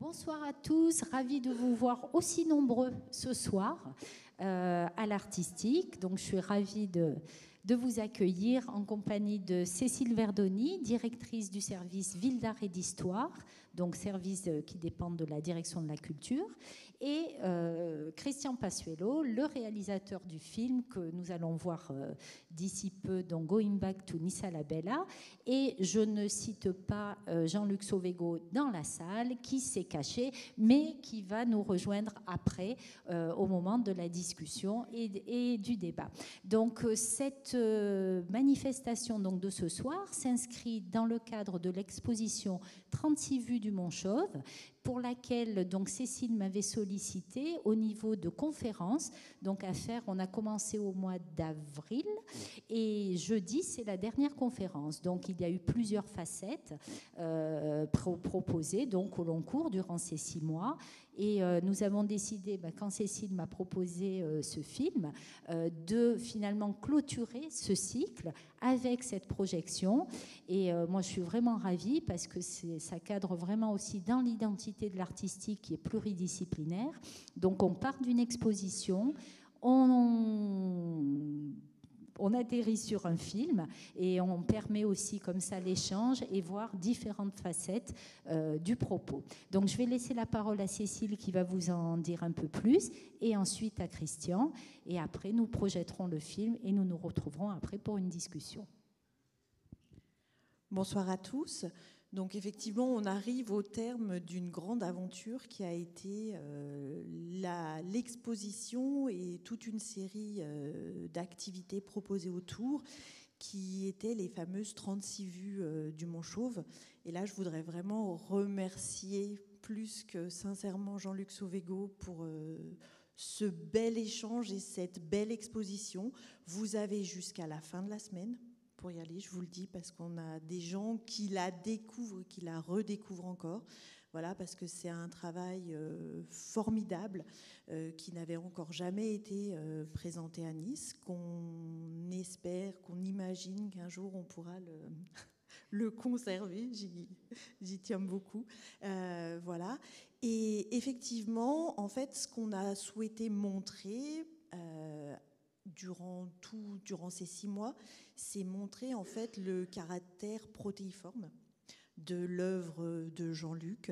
Bonsoir à tous, ravie de vous voir aussi nombreux ce soir à l'Artistique. Donc, je suis ravie de vous accueillir en compagnie de Cécile Verdoni, directrice du service Ville d'Art et d'Histoire, donc service qui dépend de la direction de la culture, et Christian Passuelo, le réalisateur du film que nous allons voir d'ici peu, donc Going Back to Nissa la Bella. Et je ne cite pas Jean-Luc Sauvego dans la salle, qui s'est caché, mais qui va nous rejoindre après, au moment de la discussion et du débat. Donc cette manifestation donc, de ce soir s'inscrit dans le cadre de l'exposition 36 vues du Mont-Chauve, pour laquelle donc Cécile m'avait sollicité au niveau de conférences. Donc à faire, on a commencé au mois d'avril et jeudi c'est la dernière conférence. Donc il y a eu plusieurs facettes proposées donc au long cours durant ces 6 mois. Et nous avons décidé, quand Cécile m'a proposé ce film, de finalement clôturer ce cycle avec cette projection. Et moi, je suis vraiment ravie parce que ça cadre vraiment aussi dans l'identité de l'artistique qui est pluridisciplinaire. Donc, on part d'une exposition, on atterrit sur un film et on permet aussi comme ça l'échange et voir différentes facettes du propos. Donc je vais laisser la parole à Cécile qui va vous en dire un peu plus et ensuite à Christian et après nous projetterons le film et nous nous retrouverons après pour une discussion. Bonsoir à tous. Donc effectivement, on arrive au terme d'une grande aventure qui a été l'exposition et toute une série d'activités proposées autour, qui étaient les fameuses 36 vues du Mont-Chauve. Et là, je voudrais vraiment remercier plus que sincèrement Jean-Luc Sauvego pour ce bel échange et cette belle exposition. Vous avez jusqu'à la fin de la semaine pour y aller, je vous le dis, parce qu'on a des gens qui la découvrent, qui la redécouvrent encore. Voilà, parce que c'est un travail formidable qui n'avait encore jamais été présenté à Nice, qu'on espère, qu'on imagine qu'un jour on pourra le conserver. J'y tiens beaucoup. Voilà. Et effectivement, en fait, ce qu'on a souhaité montrer durant ces 6 mois, c'est montrer en fait le caractère protéiforme de l'œuvre de Jean-Luc,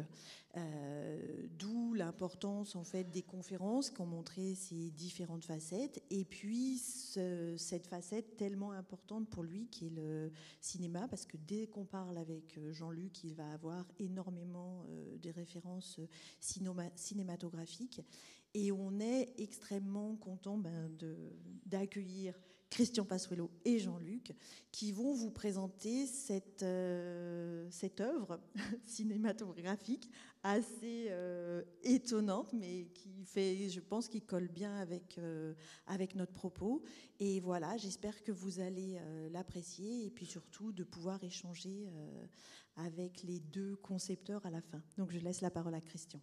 d'où l'importance en fait des conférences qui ont montré ces différentes facettes, et puis cette facette tellement importante pour lui qui est le cinéma, parce que dès qu'on parle avec Jean-Luc, il va avoir énormément des références cinématographiques. Et on est extrêmement content d'accueillir Christian Passuelo et Jean-Luc qui vont vous présenter cette œuvre cinématographique assez étonnante, mais qui fait, je pense, qui colle bien avec notre propos. Et voilà, j'espère que vous allez l'apprécier et puis surtout de pouvoir échanger avec les 2 concepteurs à la fin. Donc je laisse la parole à Christian.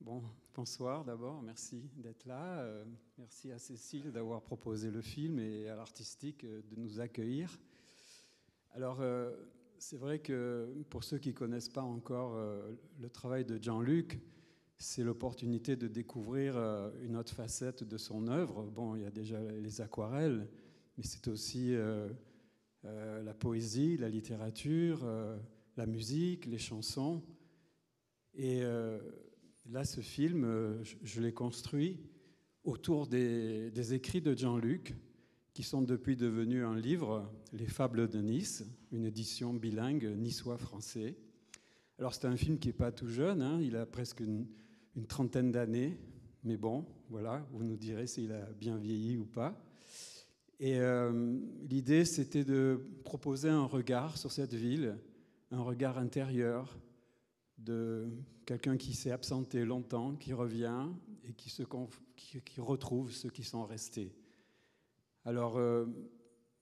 Bon, bonsoir d'abord, merci d'être là. Merci à Cécile d'avoir proposé le film et à l'Artistique de nous accueillir. Alors, c'est vrai que pour ceux qui ne connaissent pas encore le travail de Jean-Luc, c'est l'opportunité de découvrir une autre facette de son œuvre. Bon, il y a déjà les aquarelles, mais c'est aussi la poésie, la littérature, la musique, les chansons. Et là, ce film, je l'ai construit autour des écrits de Jean-Luc, qui sont depuis devenus un livre, Les Fables de Nice, une édition bilingue niçois-français. Alors, c'est un film qui n'est pas tout jeune, hein, il a presque une trentaine d'années, mais bon, voilà, vous nous direz s'il a bien vieilli ou pas. Et l'idée, c'était de proposer un regard sur cette ville, un regard intérieur, de quelqu'un qui s'est absenté longtemps, qui revient et qui retrouve ceux qui sont restés. Alors,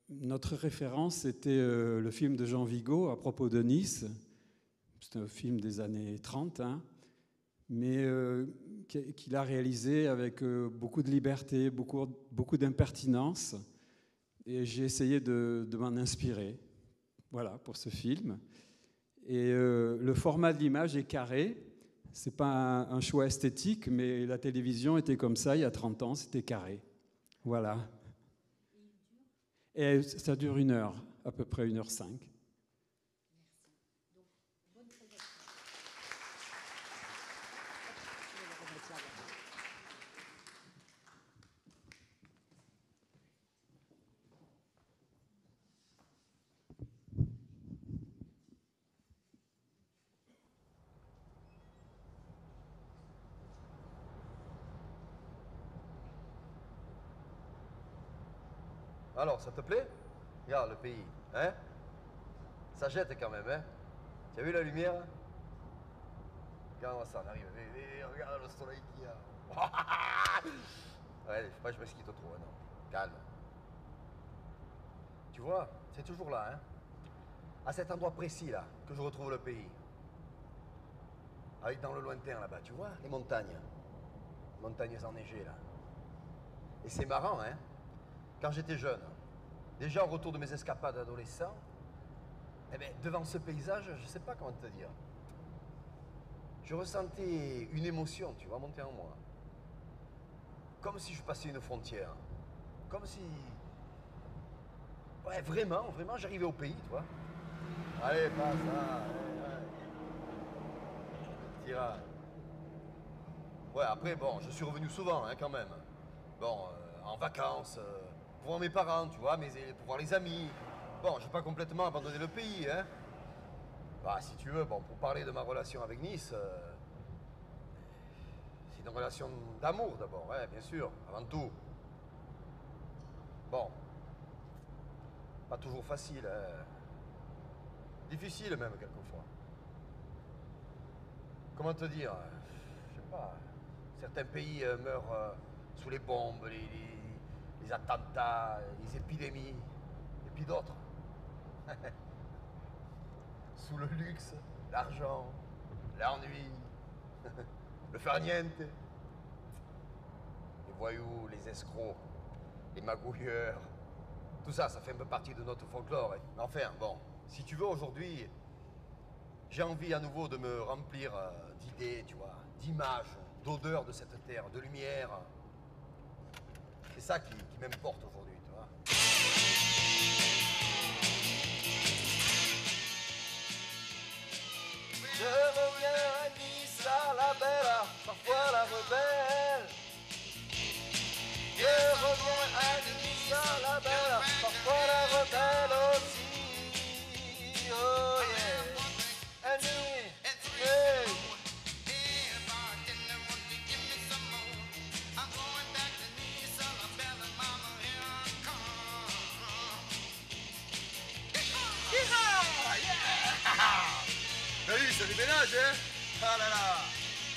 notre référence, c'était le film de Jean Vigo à propos de Nice. C'est un film des années 30, hein, mais qu'il a réalisé avec beaucoup de liberté, beaucoup d'impertinence. Et j'ai essayé de m'en inspirer, voilà, pour ce film. Et le format de l'image est carré. Ce n'est pas un choix esthétique, mais la télévision était comme ça il y a 30 ans, c'était carré. Voilà. Et ça dure 1 heure, à peu près 1h05. Alors, ça te plaît? Regarde le pays, hein? Ça jette quand même, hein? Tu as vu la lumière? Regarde-moi ça, on arrive. Regarde le soleil qu'il y a. Ouais, faut pas que je m'esquite trop, hein, non. Calme. Tu vois, c'est toujours là, hein? À cet endroit précis, là, que je retrouve le pays. Avec dans le lointain, là-bas, tu vois, les montagnes. Montagnes enneigées, là. Et c'est marrant, hein? Quand j'étais jeune, déjà au retour de mes escapades d'adolescent, eh bien, devant ce paysage, je ne sais pas comment te dire, je ressentais une émotion, tu vois, monter en moi. Comme si je passais une frontière. Comme si... Ouais, vraiment, j'arrivais au pays, tu vois. Allez, passe, là, allez. Tira. Ouais, après, bon, je suis revenu souvent, hein, quand même. Bon, en vacances... pour voir mes parents, tu vois, pour voir les amis. Bon, je n'ai pas complètement abandonné le pays, hein. Bah, si tu veux, bon, pour parler de ma relation avec Nice, c'est une relation d'amour d'abord, hein, bien sûr, avant tout. Bon, pas toujours facile, hein. Difficile même, quelquefois. Comment te dire? Je sais pas. Certains pays meurent sous les bombes, les attentats, les épidémies, et puis d'autres. Sous le luxe, l'argent, l'ennui, le farniente, les voyous, les escrocs, les magouilleurs. Tout ça, ça fait un peu partie de notre folklore. Hein. Mais enfin, bon, si tu veux, aujourd'hui, j'ai envie à nouveau de me remplir d'idées, tu vois, d'images, d'odeurs de cette terre, de lumière. C'est ça qui m'importe aujourd'hui, tu vois. Je reviens à Nice, à la belle, parfois la rebelle. Je reviens à Nice, à la belle, parfois la rebelle aussi. Oh yeah. Annie, hey. T'as vu, ça déménage, hein? Ah là là.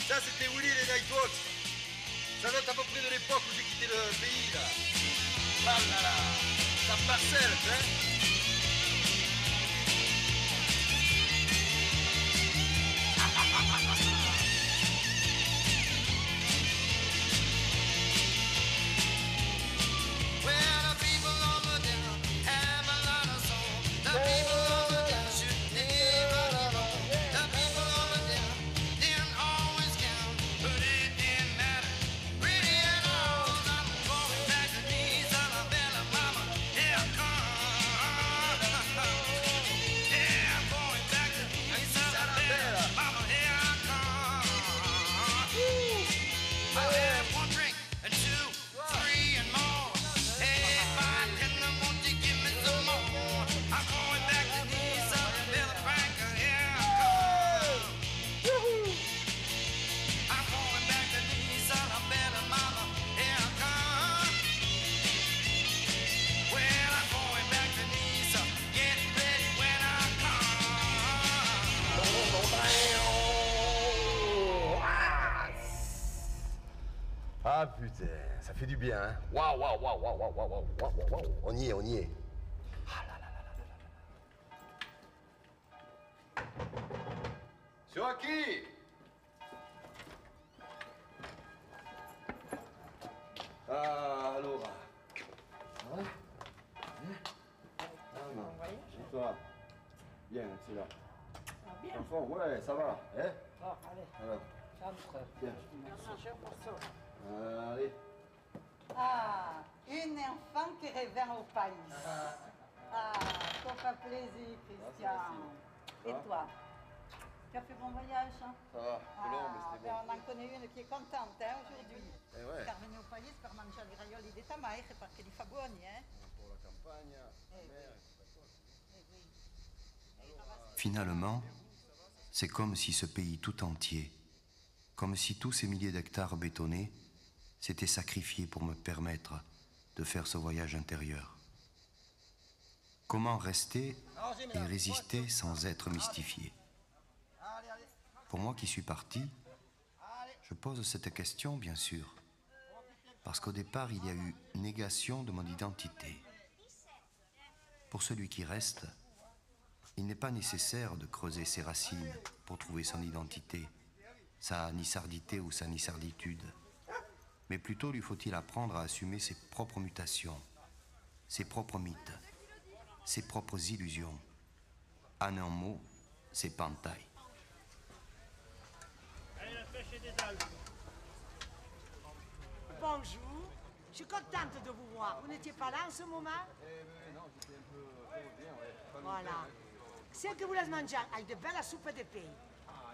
Ça, c'était Willy et les Nightwalks. Ça date à peu près de l'époque où j'ai quitté le pays, là. Ah là là. Ça parcelle, hein? Ah putain, ça fait du bien, hein. Waouh, waouh, waouh, waouh, waouh, waouh, waouh, waouh, waouh. On y est, on y est. Ah là là là là là là. Sur qui? Ah, Laura. Ça va? Bien? Ah non. Et toi? Bien, c'est là. bien. Enfant, ouais, ça va. Hein? Bon, allez, Alors, entre. bien. Merci, cher morceau. Allez. Ah, une enfant qui revient au pays. Ah, ça fait plaisir, Christian. Et toi? Tu as fait bon voyage, hein? Ça va, c'est long, mais c'était bon. On en connaît une qui est contente hein, aujourd'hui. Eh ouais. Car venir au pays per mangiare i raioli di tamai perché li fa buoni, hein? Pour la campagne, la mer. Finalement, c'est comme si ce pays tout entier, comme si tous ces milliers d'hectares bétonnés s'étaient sacrifiés pour me permettre de faire ce voyage intérieur. Comment rester et résister sans être mystifié? Pour moi qui suis parti, je pose cette question, bien sûr, parce qu'au départ, il y a eu négation de mon identité. Pour celui qui reste, il n'est pas nécessaire de creuser ses racines pour trouver son identité, sa nissardité ou sa nissarditude. Mais plutôt lui faut-il apprendre à assumer ses propres mutations, ses propres mythes, ses propres illusions. En un mot, ses pantailles. Bonjour, je suis contente de vous voir. Vous n'étiez pas là en ce moment? Non, j'étais un peu bien, ouais. Voilà. C'est que vous voulez manger avec de belles soupes de pain.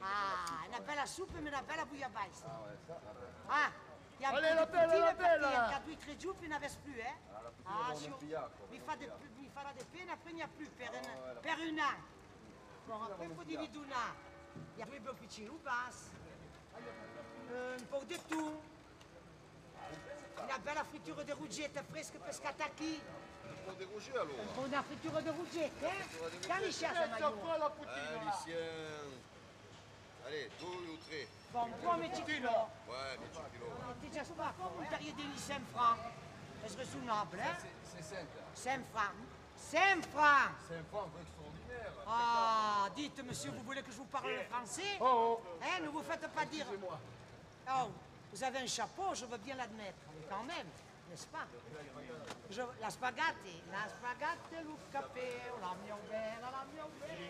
Ah, une belle soupe mais una bella bouillabaisse. Ah ouais, ça, la belle. Ah, il y a un Allez, peu la de belle, la poutine belle. perché il y a 4 jours puis il n'y en avait plus, hein? Ah, la poutine, on en pilla, quoi. Mi farà des pain, après il n'y a plus, per un an. Bon, après il faut divider un an. Il y a 2 beaux piccini ou basse. Un po' di thon. Una bella frittura di ruggette fresche pescata qui. Pour déroger alors. Un po' una frittura di ruggette, eh? Camiscia, Mario. Lucien. Allez, 2 ou 3. Bon, buon mezzicchino. Ouais, mais 10 kilos. Ti già pas un période de 5 francs. Est-ce raisonnable, hein? C'est 5. 5 francs. 5 francs. C'est un franc extraordinaire. Ah, dites, monsieur, vous voulez que je vous parle le français? Oh, Hein, ne vous faites pas dire... excusez-moi. Oh, vous avez un chapeau, je veux bien l'admettre, mais quand même, n'est-ce pas? La spaghetti, lo capello, la mia bella, la mia bella.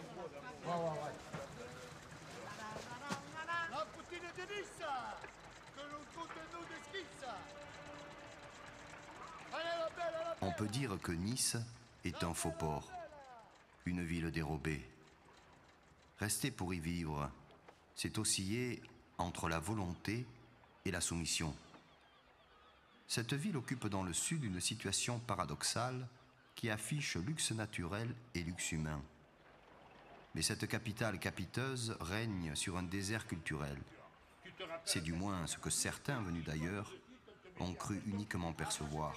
La poutine de Nice, que l'on compte nous d'esquisse. Allez, la belle, la belle. On peut dire que Nice est un faux port, une ville dérobée. Rester pour y vivre, c'est osciller entre la volonté et la soumission. Cette ville occupe dans le sud une situation paradoxale qui affiche luxe naturel et luxe humain. Mais cette capitale capiteuse règne sur un désert culturel. C'est du moins ce que certains venus d'ailleurs ont cru uniquement percevoir.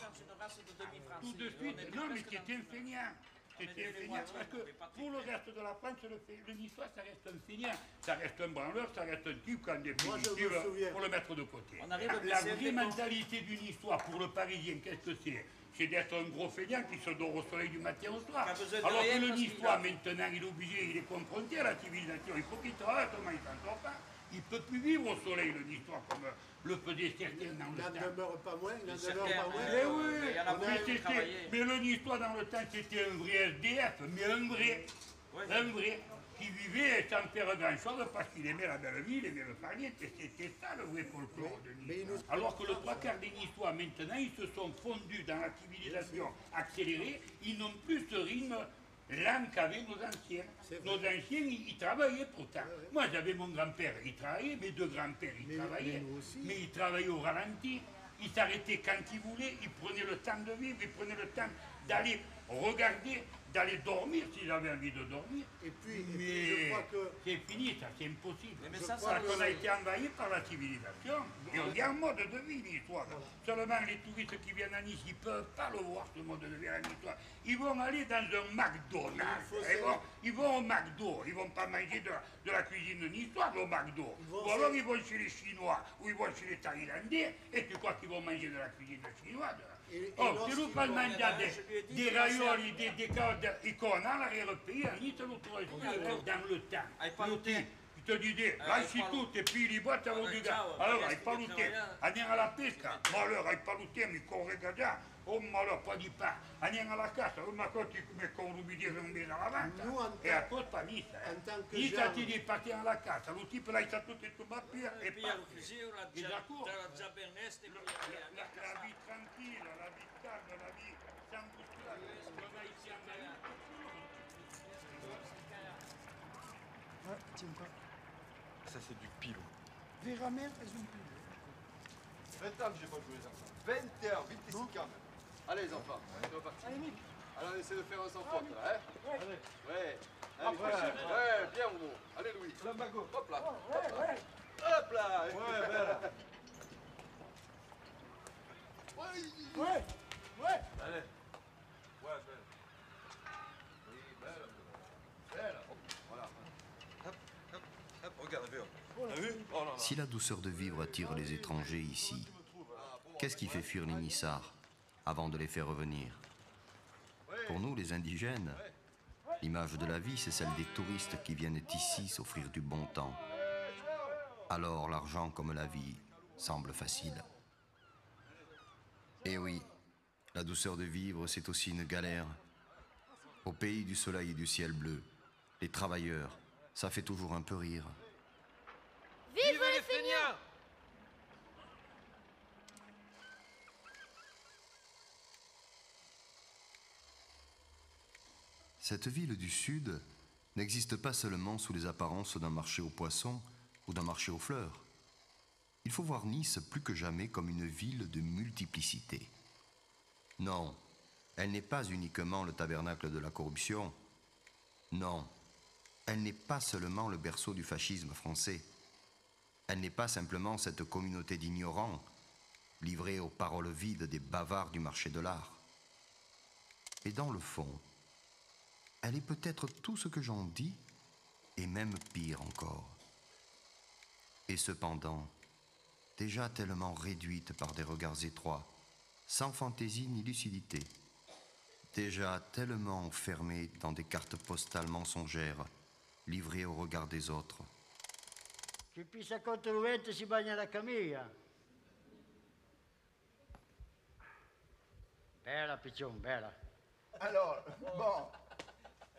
Tout de suite, non mais c'était un feignant. C'était un feignant parce que pour le reste de la France, le niçois, ça reste un feignant. Ça reste un branleur, ça reste un type qu'en définitive, pour le mettre de côté. La vraie mentalité du niçois pour le parisien, qu'est-ce que c'est? C'est d'être un gros feignant qui se dort au soleil du matin au soir. Alors que le niçois, maintenant, il est obligé, il est confronté à la civilisation. Il faut qu'il travaille, autrement il s'en sort pas. Il ne peut plus vivre au soleil, le niçois, comme le faisaient certains dans le temps. Il n'en demeure pas moins, il n'en demeure pas moins. Mais oui, mais le niçois dans le temps, c'était un vrai SDF, mais un vrai, qui vivait sans faire grand-chose parce qu'il aimait la belle vie, il aimait le farnier, c'était ça le vrai folklore de Nice. Alors que le 3/4 des niçois, maintenant, ils se sont fondus dans la civilisation accélérée, ils n'ont plus ce rythme l'âme qu'avaient nos anciens. Nos anciens, ils travaillaient pourtant. Moi, j'avais mon grand-père, il travaillait, mes 2 grands-pères, ils travaillaient. Mais ils travaillaient au ralenti. Ils s'arrêtaient quand ils voulaient, ils prenaient le temps de vivre, ils prenaient le temps d'aller regarder, d'aller dormir s'ils avaient envie de dormir. Mais je crois que... c'est fini, ça, c'est impossible. Mais Parce qu'on a été envahi par la civilisation. Et on est en mode de vie, l'histoire. Seulement, les touristes qui viennent à Nice, ils ne peuvent pas le voir, ce mode de vie à l'histoire. Ils vont aller dans un McDonald's. Ils vont au McDo. Ils ne vont pas manger de la cuisine niçoise au McDo. Ou alors ils vont chez les Chinois, ou ils vont chez les Thaïlandais. Et tu crois qu'ils vont manger de la cuisine chinoise? Oh, se lui fa mangiare des raioli, des carottes, et qu'on a l'arrière-pays, à Nice, lo trovi dans le temps. Tu te disais, lasci tutto e pigli botte a du gars. Allora, hai paluté, andiamo alla pesca. Ma allora, hai paluté, mi corre già. Oh, ma l'ho poi di pa, andiamo alla casa, una cosa come con un video non viene avanti. E a colpa mista, Io ti dico partiamo alla casa, lo tipo l'hai stato tutto mappia e poi. La vie tranquilla, la vie calma, la vie sanguinale, non hai siamo Tiens pas. Ça, c'est du pilou. Vera mère, elles ont plus. 20 ans que j'ai pas joué les enfants. 20 heures, vite ici quand même. Allez les enfants, c'est reparti. Allez, Mick. Alors on essaie de faire un sans faute là, hein. Ouais. Ouais. Allez, ouais, bien Momo. Allez Louis. Hop là. Hop là. Ouais, belle. Ouais. Allez. Ouais, belle. Oui, belle. Belle. Voilà. Hop, hop, hop, regarde, t'as vu? Oh là là. Si la douceur de vivre attire les étrangers ici, qu'est-ce qui fait fuir les Nissards avant de les faire revenir? Pour nous, les indigènes, l'image de la vie, c'est celle des touristes qui viennent ici s'offrir du bon temps. Alors l'argent comme la vie semble facile. Et oui, la douceur de vivre, c'est aussi une galère. Au pays du soleil et du ciel bleu, les travailleurs, ça fait toujours un peu rire. Vive les feignants! Cette ville du Sud n'existe pas seulement sous les apparences d'un marché aux poissons ou d'un marché aux fleurs. Il faut voir Nice plus que jamais comme une ville de multiplicité. Non, elle n'est pas uniquement le tabernacle de la corruption. Non, elle n'est pas seulement le berceau du fascisme français. Elle n'est pas simplement cette communauté d'ignorants, livrée aux paroles vides des bavards du marché de l'art. Et dans le fond, elle est peut-être tout ce que j'en dis, et même pire encore. Et cependant, déjà tellement réduite par des regards étroits, sans fantaisie ni lucidité, déjà tellement enfermée dans des cartes postales mensongères, livrées au regard des autres. Chi pisa contro il vento si bagna la camilla. Bella, Pichon, bella. Alors, bon.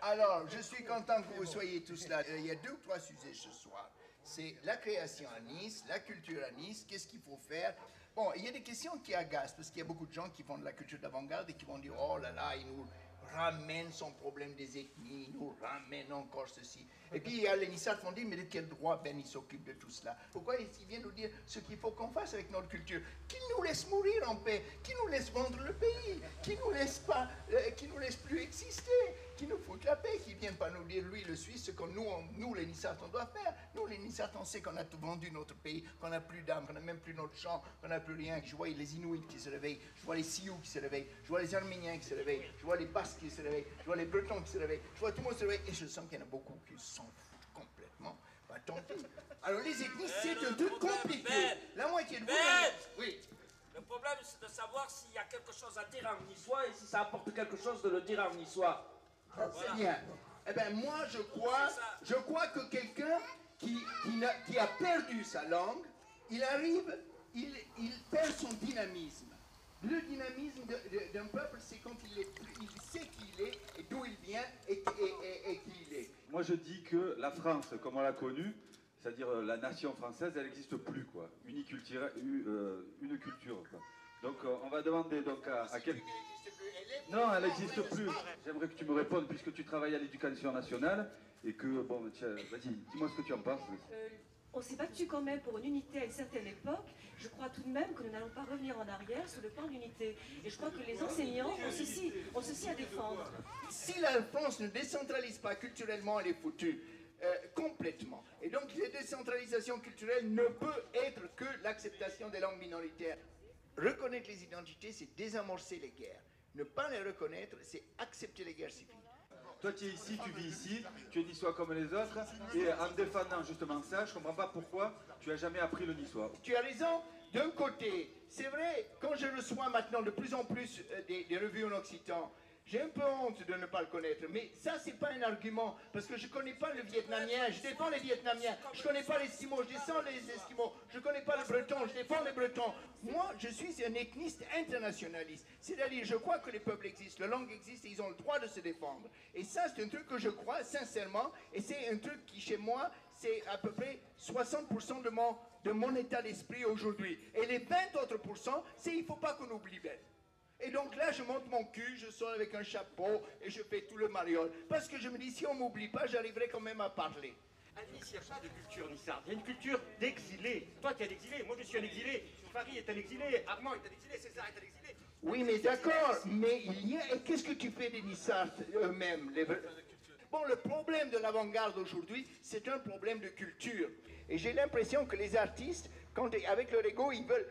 Alors, je suis content que vous soyez tous là. Il y a 2 ou 3 sujets ce soir. C'est la création à Nice, la culture à Nice, qu'est-ce qu'il faut faire. Bon, il y a des questions qui agacent, parce qu'il y a beaucoup de gens qui font de la culture d'avant-garde et qui vont dire, oh là là, il nous ramène son problème des ethnies, il nous ramène encore ceci. Et puis, il y a les Nissards qui vont dire, mais de quel droit Ben il s'occupe de tout cela? Pourquoi il vient nous dire ce qu'il faut qu'on fasse avec notre culture? Qu'il nous laisse mourir en paix, qu'il nous laisse vendre le pays, qu'il nous laisse pas, qu'il nous laisse plus exister, qu'il nous foute la paix, qu'il ne vienne pas nous dire, lui, le Suisse, ce que nous les Nissards, on doit faire. Nous, les Nissards, on sait qu'on a tout vendu notre pays, qu'on n'a plus d'âme, qu'on n'a même plus notre chant, qu'on n'a plus rien. Je vois les Inuits qui se réveillent, je vois les Sioux qui se réveillent, je vois les Arméniens qui se réveillent, je vois les Basques qui se réveillent, je vois les Bretons qui se réveillent, je vois tout le monde se réveiller, et je sens qu'il y en a beaucoup qui s'en foutent complètement. Bah tant pis. Alors les ethnies, c'est un truc compliqué. La moitié de vous... Oui. Le problème, c'est de savoir s'il y a quelque chose à dire en niçois et si ça apporte quelque chose de le dire en niçois. Voilà. C'est bien. Eh bien, moi, je crois que quelqu'un qui a perdu sa langue, il perd son dynamisme. Le dynamisme d'un peuple, c'est quand il sait qui il est, et d'où il vient, et qui il est. Moi, je dis que la France, comme on l'a connue, c'est-à-dire la nation française, elle n'existe plus, quoi. Une culture, quoi. Donc, on va demander donc à quel... Non, elle n'existe plus. J'aimerais que tu me répondes, puisque tu travailles à l'éducation nationale, et que, bon, tiens, vas-y, dis-moi ce que tu en penses. On s'est battu quand même pour une unité à une certaine époque. Je crois tout de même que nous n'allons pas revenir en arrière sur le plan d'unité. Et je crois que les enseignants ont ceci à défendre. Si la France ne décentralise pas culturellement, elle est foutue. Complètement. Et donc, la décentralisation culturelle ne peut être que l'acceptation des langues minoritaires. Reconnaître les identités, c'est désamorcer les guerres. Ne pas les reconnaître, c'est accepter les guerres civiles. Toi, tu es ici, tu vis ici, tu es niçois comme les autres, et en défendant justement ça, je ne comprends pas pourquoi tu n'as jamais appris le niçois. Tu as raison, d'un côté, c'est vrai, quand je reçois maintenant de plus en plus des revues en occitan, J'ai un peu honte de ne pas le connaître, mais ça, c'est pas un argument, parce que je connais pas le vietnamien, je défends les Vietnamiens, je connais pas les Esquimaux, je descends les Esquimaux, je connais pas le breton, je défends les bretons. Moi, je suis un ethniste internationaliste, c'est-à-dire, je crois que les peuples existent, les langues existent et ils ont le droit de se défendre. Et ça, c'est un truc que je crois sincèrement, et c'est un truc qui, chez moi, c'est à peu près 60% de mon état d'esprit aujourd'hui. Et les 20 autres pourcents, c'est il faut pas qu'on oublie Ben. Et donc là, je monte mon cul, je sors avec un chapeau et je fais tout le mariole. Parce que je me dis, si on ne m'oublie pas, j'arriverai quand même à parler. À Nice, il n'y a pas de culture nissarde. Il y a une culture d'exilés. Toi, tu es un exilé, moi, je suis un exilé. Farid est un exilé, Armand est un exilé, César est un exilé. Oui, mais d'accord, mais il y a... Et qu'est-ce que tu fais des nissards eux-mêmes Bon, le problème de l'avant-garde aujourd'hui, c'est un problème de culture. Et j'ai l'impression que les artistes, avec leur ego, ils veulent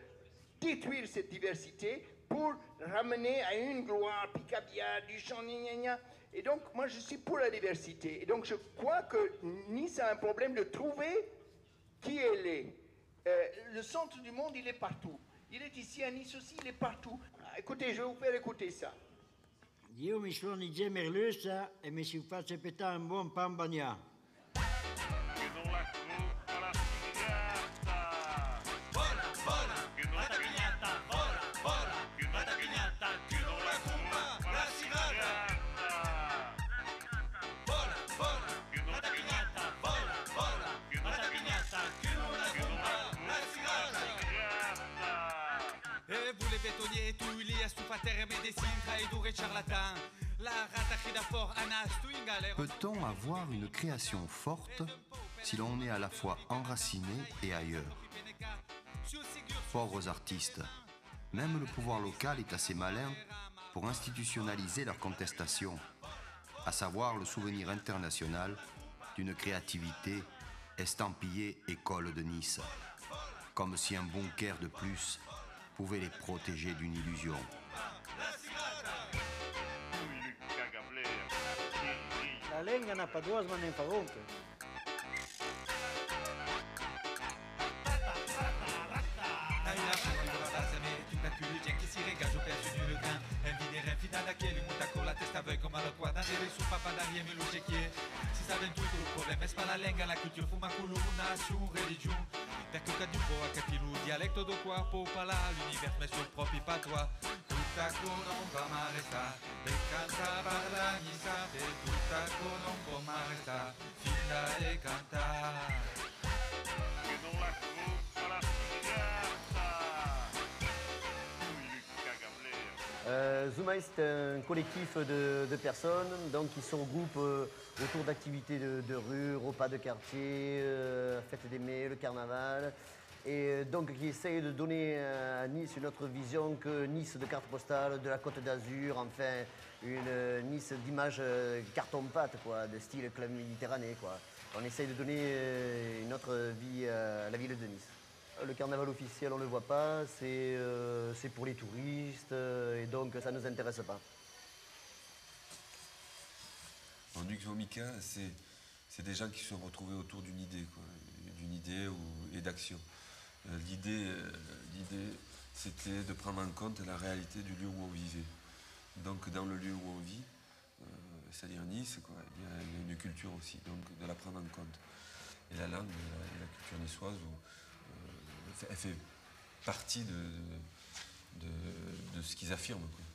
détruire cette diversité pour ramener à une gloire, Picabia, Duchamp, gna gna. Et donc, moi, je suis pour la diversité. Et donc, je crois que Nice a un problème de trouver qui elle est. Le centre du monde, il est partout. Il est ici à Nice aussi, il est partout. Écoutez, je vais vous faire écouter ça. Io mi sono gemerlusa e mi si faccio pettare un buon pan bagnato. Peut-on avoir une création forte si l'on est à la fois enraciné et ailleurs? Pauvres artistes, même le pouvoir local est assez malin pour institutionnaliser leur contestation, à savoir le souvenir international d'une créativité estampillée École de Nice, comme si un bunker de plus pouvait les protéger d'une illusion. La lenga n'a pas d'oise, ma ne fa ronca. Che si rega, giù perso di requin. Envidere fino da che li muta con la testa aveugle comme à la croix. D'arriver sous papa d'arrière mais le chéquier. Si ça vient tout le problème, est-ce pas la lenga, la culture, fuma culo, nation, religion. Perché che du po' a capilou, dialecto do corpo, pala, l'univers met sur propre patois. Tutta con non va ma resta, e canta parla nisa, e tutta con non va ma resta, finta e canta. Che non la cupa la Zuma, c'est un collectif de personnes donc, qui se regroupent autour d'activités de rue, repas de quartier, fête des mets, le carnaval, et donc qui essayent de donner à Nice une autre vision que Nice de carte postale, de la Côte d'Azur, enfin une Nice d'image carton-pâte, quoi, de style club méditerranéen, quoi. On essaye de donner une autre vie à la ville de Nice. Le carnaval officiel, on ne le voit pas, c'est pour les touristes, et donc ça ne nous intéresse pas. En Nux Vomica, c'est des gens qui se sont retrouvés autour d'une idée, et d'action. L'idée, c'était de prendre en compte la réalité du lieu où on vivait. Donc dans le lieu où on vit, c'est-à-dire Nice, quoi, il y a une culture aussi, donc de la prendre en compte. Et la langue, la culture niçoise, elle fait partie de ce qu'ils affirment, quoi.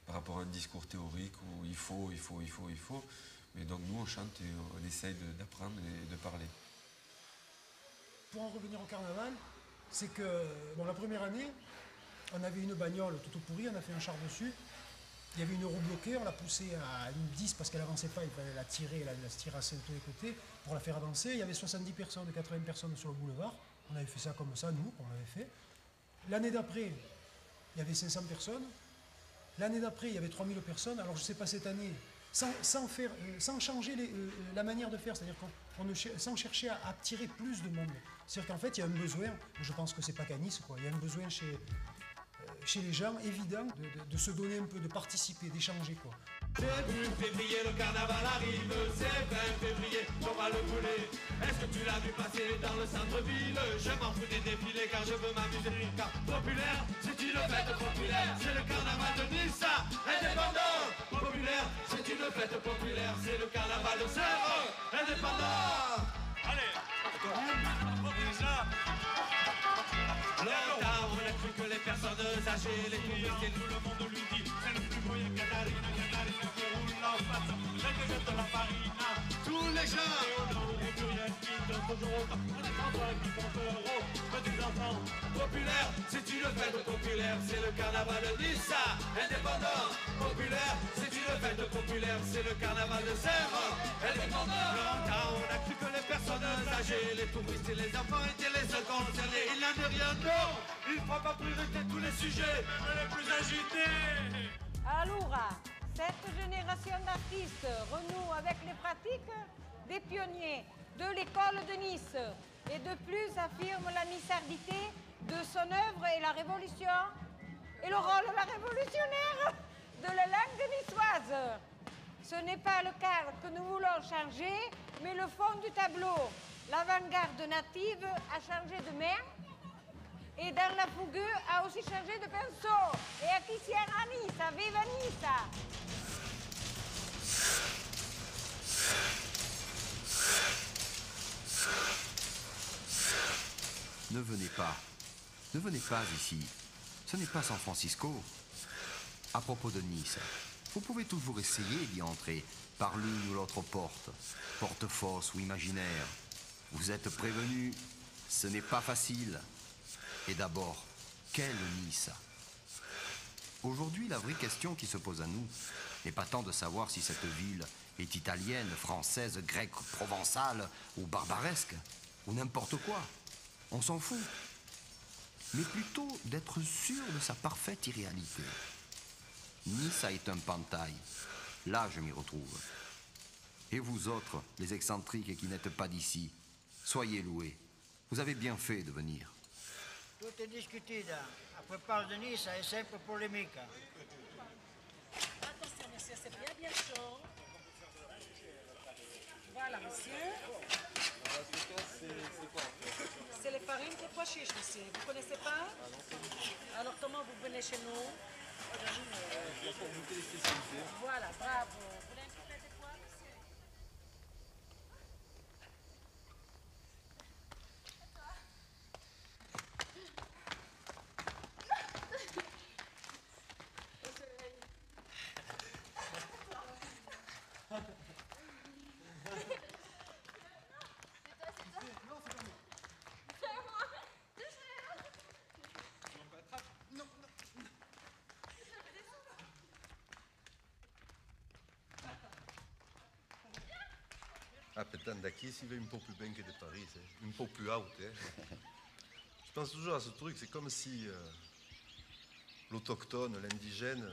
Par rapport à un discours théorique où il faut. Mais donc nous, on chante et on essaye d'apprendre et de parler. Pour en revenir au carnaval, c'est que bon, la première année, on avait une bagnole tout pourrie, on a fait un char dessus. Il y avait une roue bloquée, on l'a poussée à une 10 parce qu'elle n'avançait pas, il fallait la tirer, la tirasser de tous les côtés pour la faire avancer. Il y avait 70 personnes, 80 personnes sur le boulevard. On avait fait ça comme ça, nous, on l'avait fait. L'année d'après, il y avait 500 personnes. L'année d'après, il y avait 3000 personnes. Alors je ne sais pas cette année, sans changer la manière de faire, c'est-à-dire sans chercher à attirer plus de monde. C'est-à-dire qu'en fait, il y a un besoin, je pense que ce n'est pas qu'à Nice, quoi. Il y a un besoin chez les gens, évident de se donner un peu, de participer, d'échanger, quoi. Début février, le carnaval arrive, c'est 20 février, on va le brûler. Est-ce que tu l'as vu passer dans le centre-ville? Je m'en fous des défilés car je veux m'amuser. Car populaire, c'est une fête populaire, c'est le carnaval de Nice, indépendant. Populaire, c'est une fête populaire, c'est le carnaval de Sèvres, indépendant. Allez, déjà. Longtemps, on a cru que les personnes âgées, les touristes et tout le monde lui dit c'est le plus moyen Catarina qui roule en face, la que jette la farine. Tous les gens, et plus rien qui donne toujours autant. On est 35 qui font euros, petits enfants. Populaire, c'est une fête populaire, c'est le carnaval de Nice, indépendant. Populaire, c'est une fête populaire, c'est le carnaval de Sèvres, indépendant. Longtemps, on a cru que les personnes âgées, les touristes et les enfants étaient les seuls concernés. Il n'en est rien, non. Il frappe en priorité tous les sujets, même les plus agités. Alors, cette génération d'artistes renoue avec les pratiques des pionniers de l'école de Nice et de plus affirme la nicardité de son œuvre et la révolution et le rôle révolutionnaire de la langue niçoise. Ce n'est pas le cadre que nous voulons changer, mais le fond du tableau. L'avant-garde native a changé de main et dans la fougue a aussi changé de pinceau. Et à qui sert à Nice, vive Nice! Ne venez pas ici. Ce n'est pas San Francisco. À propos de Nice, vous pouvez toujours essayer d'y entrer par l'une ou l'autre porte, porte fausse ou imaginaire. Vous êtes prévenus, ce n'est pas facile. Et d'abord, quelle Nice? Aujourd'hui, la vraie question qui se pose à nous n'est pas tant de savoir si cette ville est italienne, française, grecque, provençale ou barbaresque, ou n'importe quoi. On s'en fout. Mais plutôt d'être sûr de sa parfaite irréalité. Nice est un pantail. Là, je m'y retrouve. Et vous autres, les excentriques qui n'êtes pas d'ici, soyez loués. Vous avez bien fait de venir. Tout est discuté. À propos de Nice, c'est simple polémique. Attention, monsieur, c'est bien chaud. Voilà, monsieur. C'est quoi en fait? C'est les farines de pois chiches, monsieur. Vous connaissez pas? Alors, comment vous venez chez nous? Bien pour goûter les spécialités. Voilà, bravo. Vous voulez un couplet de pois, monsieur? Ah, peut-être daqui, si va un peu plus bien que de Paris, c'est un peu plus haut. Je pense toujours à ce truc, c'est comme si l'autochtone, l'indigène,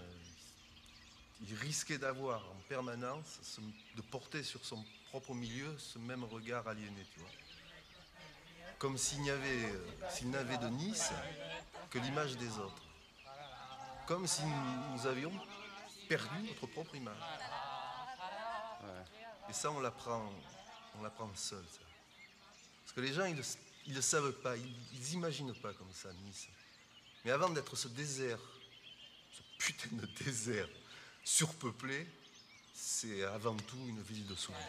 il risquait d'avoir en permanence, de porter sur son propre milieu ce même regard aliéné, tu vois. Comme s'il n'avait de Nice que l'image des autres. Comme si nous avions perdu notre propre image. Et ça, on l'apprend seul, ça. Parce que les gens, ils ne le savent pas, ils n'imaginent pas comme ça, Nice. Mais avant d'être ce désert, ce putain de désert surpeuplé, c'est avant tout une ville de solitude.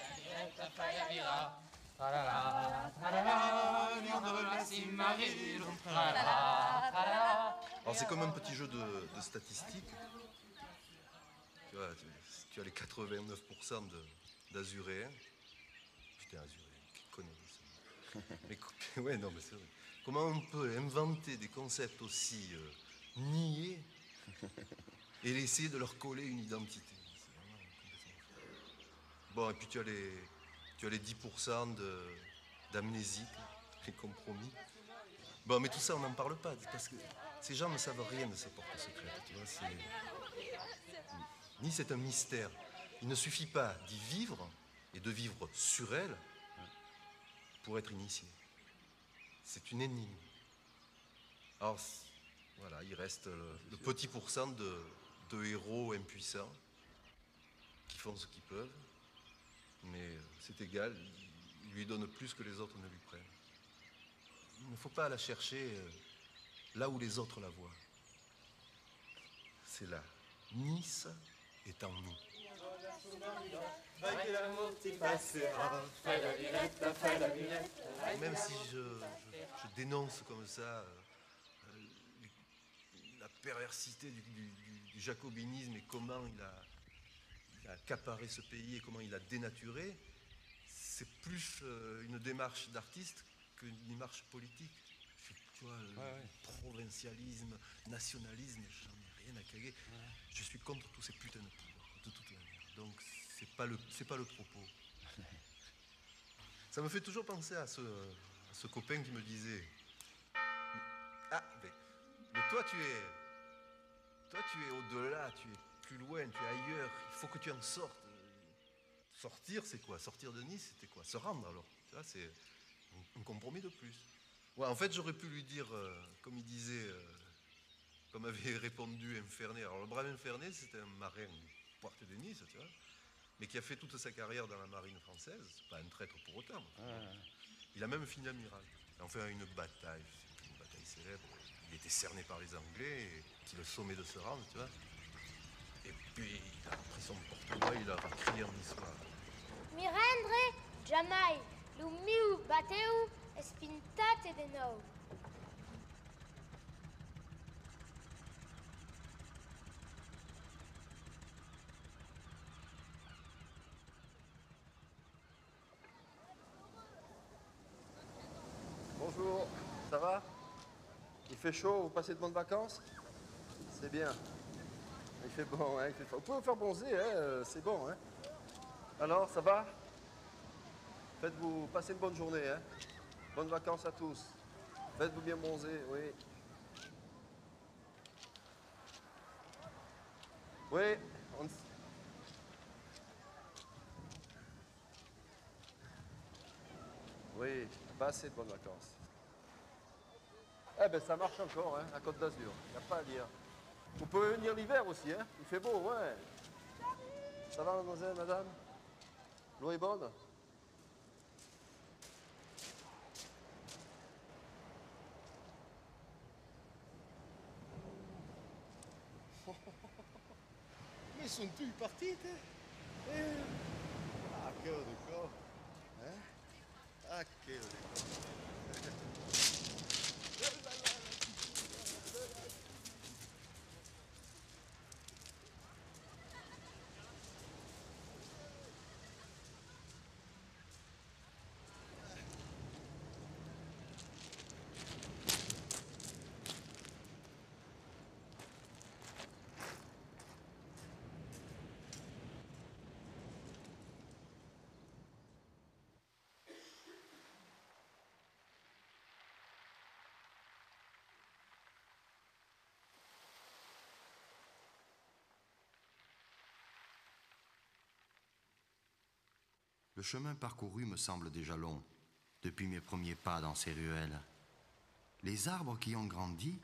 Alors c'est comme un petit jeu de statistiques. Tu vois, tu as les 89% d'azuréens. Putain, azuréens, quelle connerie ça. Mais ouais, non, mais c'est vrai. Comment on peut inventer des concepts aussi niais et essayer de leur coller une identité? C'est vraiment complètement fou. Bon, et puis tu as les 10% d'amnésiques, les compromis. Bon, mais tout ça, on n'en parle pas, parce que ces gens ne savent rien de ces portes secrètes, tu vois, Nice est un mystère. Il ne suffit pas d'y vivre et de vivre sur elle pour être initié. C'est une énigme. Alors, Voilà, il reste le petit pourcent de héros impuissants qui font ce qu'ils peuvent, mais c'est égal, ils lui donnent plus que les autres ne lui prennent. Il ne faut pas la chercher là où les autres la voient. C'est là. Nice est en nous. Même si je dénonce comme ça la perversité du jacobinisme et comment il a accaparé ce pays et comment il a dénaturé, c'est plus une démarche d'artiste qu'une démarche politique. Tu vois, provincialisme, nationalisme, j'en ai rien à caguer. Je suis contre tous ces putains de pouvoirs, de toute manière. Donc c'est pas le propos. Ça me fait toujours penser à ce copain qui me disait mais toi tu es au-delà, tu es plus loin, tu es ailleurs, il faut que tu en sortes. Sortir, c'est quoi? Sortir de Nice, c'était quoi? Se rendre alors. Tu vois, c'est un compromis de plus. Ouais, en fait, j'aurais pu lui dire, comme il disait, comme avait répondu Infernet. Alors, le brave Infernet, c'était un marin du port de Nice, tu vois, mais qui a fait toute sa carrière dans la marine française. C'est pas un traître pour autant. Il a même fini amiral. Enfin, une bataille célèbre. Il était cerné par les Anglais, et qui le sommet de se rendre, tu vois. Et puis, il a pris son porte-voix, il a crié en histoire. Mi rendre jamais lo meu bateu espintate de nou. Bonjour, ça va? Il fait chaud, vous passez de bonnes vacances? C'est bien. Il fait bon, hein, il fait froid. Vous pouvez vous faire bronzer, hein, c'est bon, hein. Alors, ça va? Faites-vous passer une bonne journée, hein. Bonnes vacances à tous. Faites-vous bien bronzer, oui. Oui, oui, passez de bonnes vacances. Eh ben, ça marche encore, hein, la Côte d'Azur. Il n'y a pas à dire. Vous pouvez venir l'hiver aussi, hein. Il fait beau, ouais. Ça va, mademoiselle, madame? L'eau est bonne? Mais sont-ils partis, Ah, quel décor. Hein? Ah, quel décor. Le chemin parcouru me semble déjà long, depuis mes premiers pas dans ces ruelles. Les arbres qui ont grandi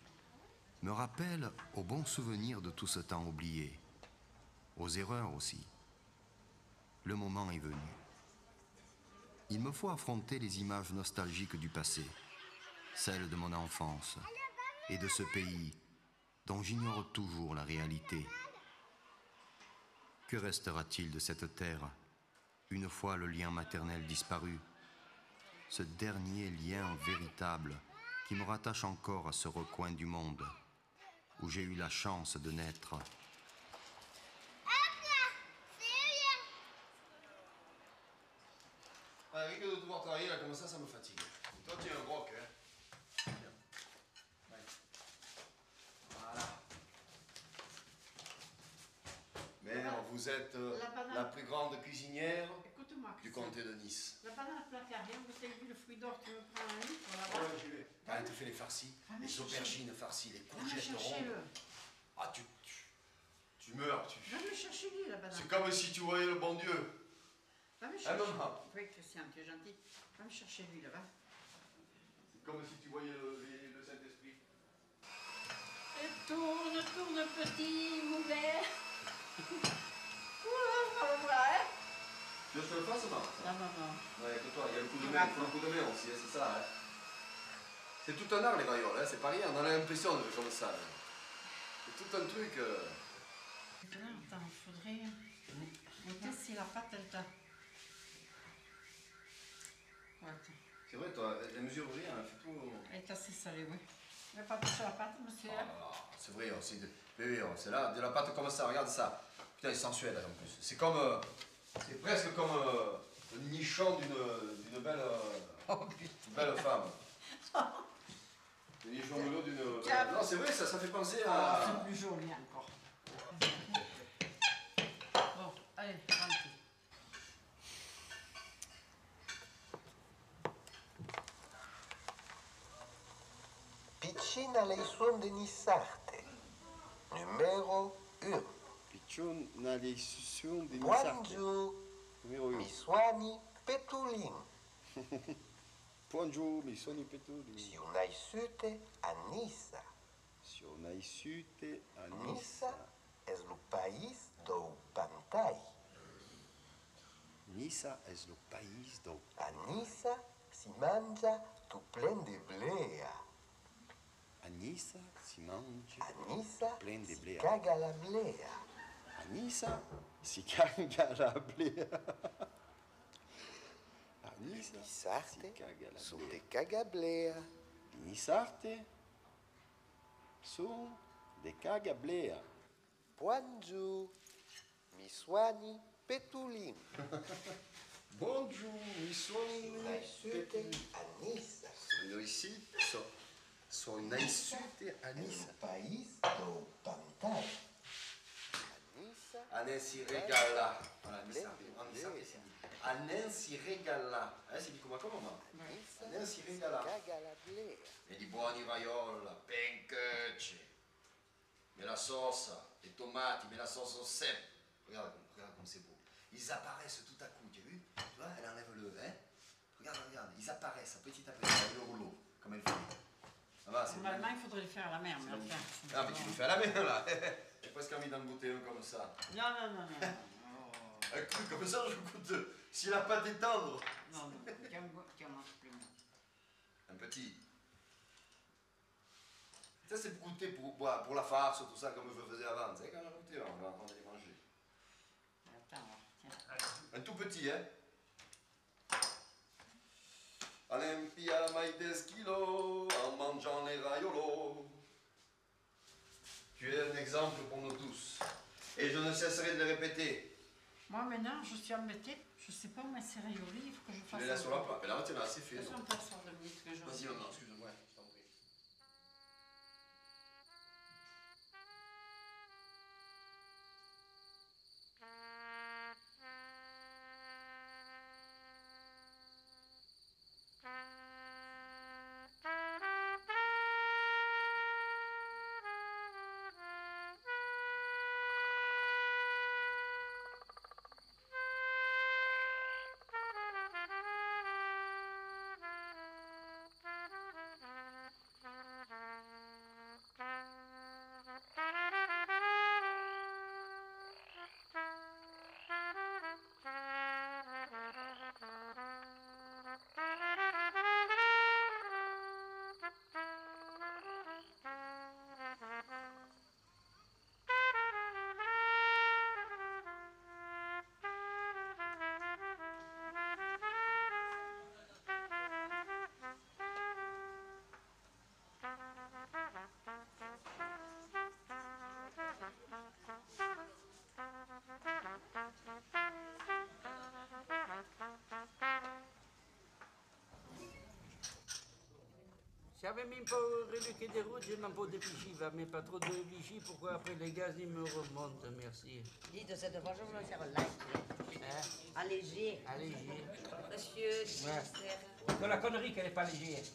me rappellent aux bons souvenirs de tout ce temps oublié, aux erreurs aussi. Le moment est venu. Il me faut affronter les images nostalgiques du passé, celles de mon enfance et de ce pays dont j'ignore toujours la réalité. Que restera-t-il de cette terre une fois le lien maternel disparu, ce dernier lien véritable qui me rattache encore à ce recoin du monde où j'ai eu la chance de naître. Ah, rien que de devoir travailler là comme ça me fatigue. Toi, tu es un rock, hein. Bien. Ouais. Voilà. Mère, vous êtes la plus grande cuisinière du comté de Nice. La banane placarien, vous avez vu le fruit d'or, tu me prends un litre là-bas? Ouais, j'y vais. Ah, tu fais les farcis, les aubergines farcies, les courgettes rondes. Ah, tu meurs, tu... Va me chercher lui, la banane. C'est comme si tu voyais le bon Dieu. Va me chercher. Oui, Christian, tu es gentil. Va me chercher lui, là-bas. C'est comme si tu voyais le Saint-Esprit. petit mauvais. Tu veux que je te le fasse ou pas? Non. Ouais, écoute-toi, il y a le coup de main, il faut le coup de main aussi, hein, c'est ça. Hein. C'est tout un art les raioles, hein, c'est pas rien, on a l'impression de comme ça. Hein. C'est tout un truc. Attends, il faudrait noter si la pâte elle t'a. C'est vrai, toi, la mesure rien, elle fait tout. Elle est assez salée, oui. Il n'y a pas touché la pâte, monsieur. C'est vrai, c'est là, de la pâte comme ça, regarde ça. Putain, elle est sensuelle en plus. C'est comme. C'est presque comme le nichon d'une belle, belle femme. Le nichon de l'eau d'une. Non, c'est vrai, ça fait penser à. C'est plus joli encore. Bon, allez, rentrez. Piccina lezione di Nissarte, numero 1. Piccina lezione di Buongiorno, numero 1. mi suoni Petulin. Buongiorno, mi suoni Petulin. Si naiscute a Nissa. Si naiscute a Nissa è il paese do pantai. Nissa è il paese do. A Nissa si mangia tu plein de blea. A Nissa si mangia. A Nissa plein de blea. Caga la blea. A Nissa si caga la blea. A Nissa Nissarte sono de cagablea. Nissarte sono de cagablea. Buongiorno, mi suoni Petulin. Buongiorno, mi suoni Petulin. A Nissa. Sono ici, sono naiscute a Nissa. Il paese do pantai. Anen si regala. Voilà, Anen si regala. Si dico ma come? Anen si regala. E di buoni raiola, pencocci. Mais la sauce, les tomates, mais la sauce au cèpe. Regarde comme c'est beau. Ils apparaissent tout à coup, tu as vu? Tu vois, elle enlève le, hein? Regarde, ils apparaissent petit à petit avec le rouleau, comme elle fait. Ah bah, normalement, il faudrait le faire à la mer, mais enfin. Ah, mais tu le fais à la main, là. J'ai presque envie d'en goûter un comme ça. Non. Un cru comme ça, je goûte. Si la pâte est tendre. Non, tu en manges plus. Un petit. Ça, c'est pour goûter pour la farce, tout ça, comme je faisais avant. Tu sais, quand on a goûté, on va les manger. Attends, tiens. Un tout petit, hein. Olympia mai des kilos en mangeant les raiolos. Tu es un exemple pour nous tous. Et je ne cesserai de le répéter. Moi, maintenant, je suis embêtée. Je ne sais pas où mes céréales, il faut que je fasse. Tu les laisses sur la plat. Mais là, tu l'as assez fait. Vas-y, on passe sur 2 minutes que je. Vas-y, maman, excuse-moi. Je t'en prie. J'avais mis un peu reluqué des routes, j'ai mis un peu de vigie, mais pas trop de vigie, pourquoi après les gaz ils me remontent, merci. Dites, cette fois, je voulais faire un light. Allégé. Allégé. Monsieur, ouais. Que la connerie qu'elle n'est pas légère.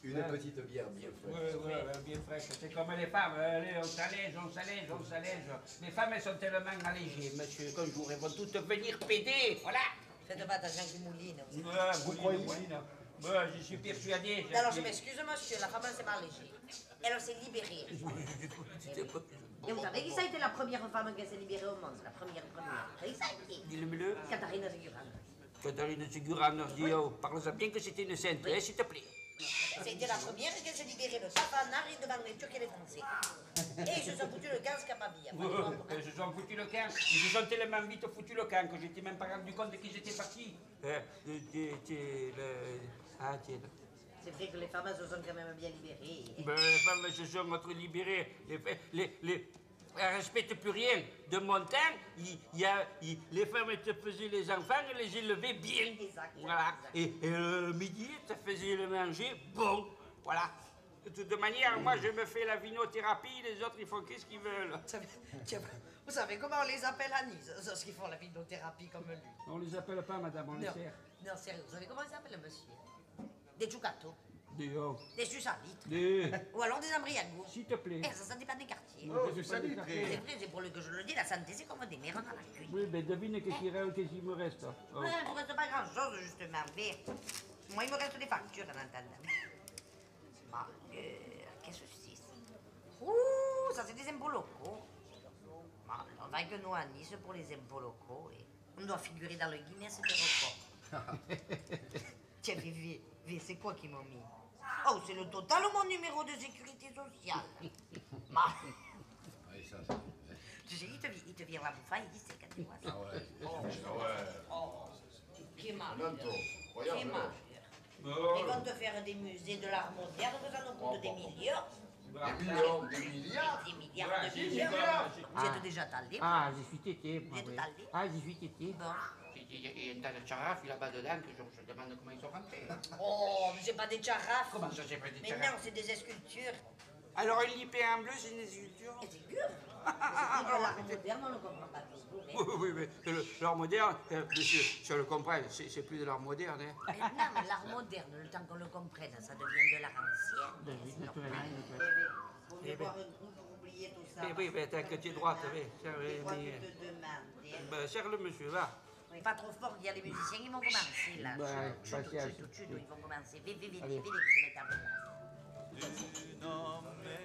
Une petite bière bien fraîche. Oui, bien fraîche. C'est comme les femmes, on s'allège. Les femmes, elles sont tellement allégées, monsieur, qu'un jour, elles vont toutes venir péder, voilà. Faites pas attention qui mouline. Vous croyez? Moi, je suis persuadé. Alors, je m'excuse, monsieur, la femme s'est mal léger. Elle s'est libérée. Et vous savez qui ça a été la première femme qui s'est libérée au monde? La première. Qui ça a été? Dis-le-le. Katharina Segurano. Katharina Segurano, dis, oh, parle-en bien que c'était une sainte, hein, s'il te plaît. C'était la première qui s'est libérée de Tafanari devant les Turcs et les Français. Et ils se sont foutus le 15 Capabia. Ils se sont foutu le camp. Ils se sont tellement vite foutu le camp que j'étais même pas rendu compte qu'ils étaient partis. C'est vrai que les femmes se sont quand même bien libérées. Ben, les femmes se sont libérées. Elles ne respectent plus rien. De mon temps, les femmes te faisaient les enfants et les élevaient bien. Exact. Voilà. Et le midi, te faisaient le manger bon. Voilà. De toute manière, moi, je me fais la vinothérapie, les autres, ils font qu'est-ce qu'ils veulent. Vous savez comment on les appelle à Nice, ceux qui font la vinothérapie comme lui? On les appelle pas, madame, on les sert. Non, sérieux, vous savez comment ils s'appellent, monsieur? Des ciucato. Des susalites. Des... Ou alors des embriagos. S'il te plaît. Ça dépend des quartiers. Oh, des salites. C'est vrai, c'est pour lui que je le dis, la santé, c'est comme des mères dans la cuisine. Oui, ben devine qu'est-ce qu'il me reste. Oh. Ouais, il ne me reste pas grand-chose, justement. Mais moi, il me reste des factures, en attendant. Qu'est-ce que c'est ça? Ouh, ça, c'est des impôts locaux. On va que nous, à Nice, pour les impôts locaux, et on doit figurer dans le Guinness des records. Tiens, Vivi, c'est quoi qu'ils m'ont mis? Oh, c'est le total ou mon numéro de sécurité sociale? Tu sais, il te vient la bouffa, il dit c'est quand tu vois ça. Qui est mal. Qui est mal. Ils vont te faire des musées de l'art moderne, que ça nous coûte des millions. Des milliards. Des milliards de milliards. Vous êtes déjà allé? Ah, j'y suis tété. Vous êtes allé? Ah, j'y suis tété. Bon. Il y a des charafes là-bas dedans que je me demande comment ils sont rentrés. Oh, mais c'est pas des charafes. Comment ça, c'est pas des Mais charafes? non, c'est des esculpures. Alors, une lipée en bleu, c'est une sculpture? Des figures. C'est de l'art moderne, on ne comprend pas toujours. Oui, mais l'art moderne, monsieur, je le comprends, c'est plus de l'art moderne. Hein. Mais non, mais l'art moderne, le temps qu'on le comprenne, ça devient de l'art ancien. C'est normal. Vous voulez boire un coup pour oublier tout ça? Oui, mais t'as que tu es droite, oui. Je crois que te demande. Ben, serre-le, monsieur, va. Pas trop fort, il y a les musiciens qui vont commencer, là. Tout de suite, ils vont commencer. Vite, vite, vite, vite, se mettre en place. Un nome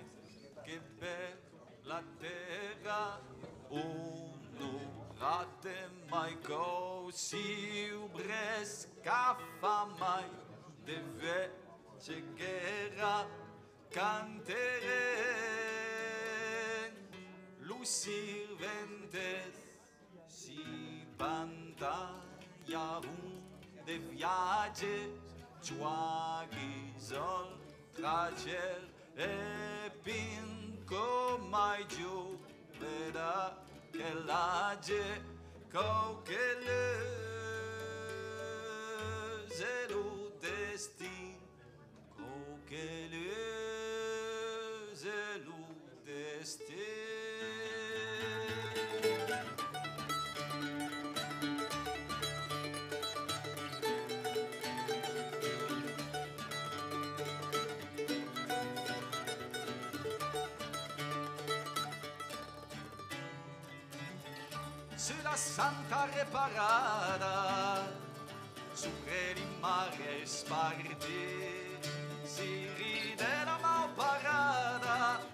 che per la terra onorate mai così ubresca mai deve guerra cantere lucirventes si pantalla de viaggi ciuaghisol trager e pinco mai giù veda che l'age co che le zelo destin co che le zelo destin. Sulla santa reparata, sopra il mare sparti, si ride la mal parata,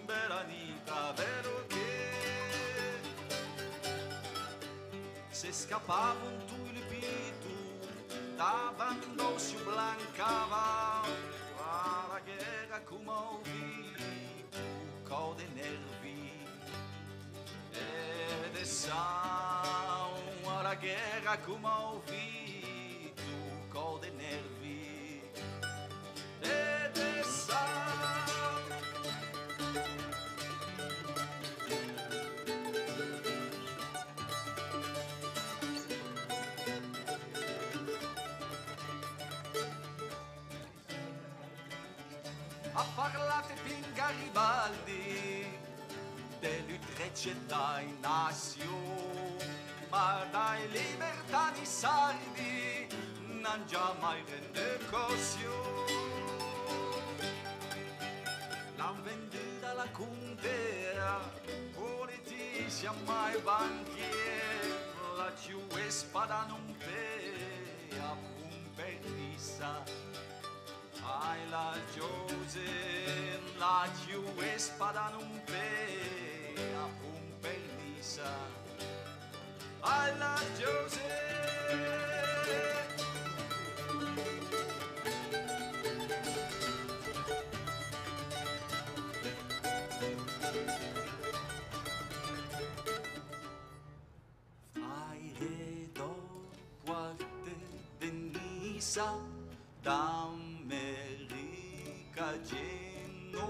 bella vita, vero che se scappava un tulipito, davanti si blancava, la guerra come ho visto, code nervi. E la guerra come ho visto con dei nervi ed ha parlato in Garibaldi dell'Utrecht dai nazioni, ma dai libertà di sardi non già mai rende cauzione. L'han venduta la contea, politici mai banchieri, la giù e spada non pea, un pernis. Nisa. Ai la Jose, la giù e spada non pe, a pompe Nisa. Ai la Jose. D'America genoves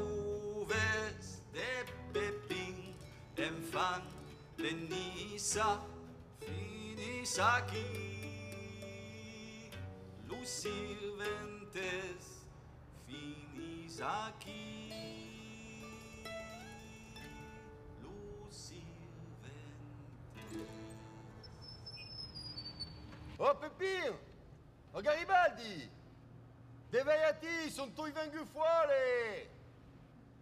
de Pepin, d'enfant de Nisa, finis aquí, los sirventes finis aquí, los sirventes. Oh Pépin! Oh Garibaldi! Déveillati, sono tuoi vengu fuori!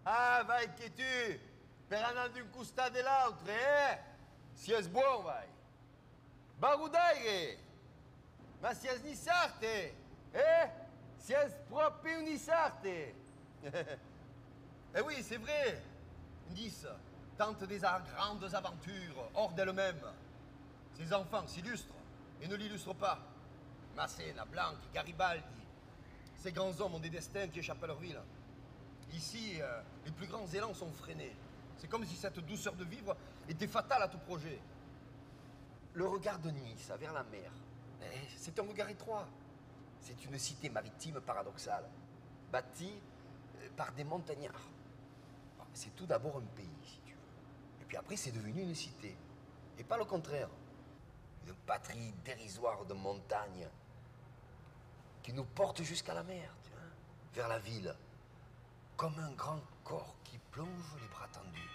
Ah, vai che tu, per andare d'un costà dell'altro, Sies buon, vai! Barudaire! Ma sies nissarte, Sies proprio nissarte! Eh oui, c'est vrai! Nice tente des grandes aventures hors d'elle-même. Ses enfants s'illustrent et ne l'illustrent pas. Massena, Blanqui, Garibaldi, ces grands hommes ont des destins qui échappent à leur ville. Ici, les plus grands élans sont freinés. C'est comme si cette douceur de vivre était fatale à tout projet. Le regard de Nice vers la mer, c'est un regard étroit. C'est une cité maritime paradoxale, bâtie par des montagnards. C'est tout d'abord un pays, si tu veux. Et puis après, c'est devenu une cité. Et pas le contraire. Une patrie dérisoire de montagnes qui nous porte jusqu'à la mer, tu vois, vers la ville, comme un grand corps qui plonge les bras tendus.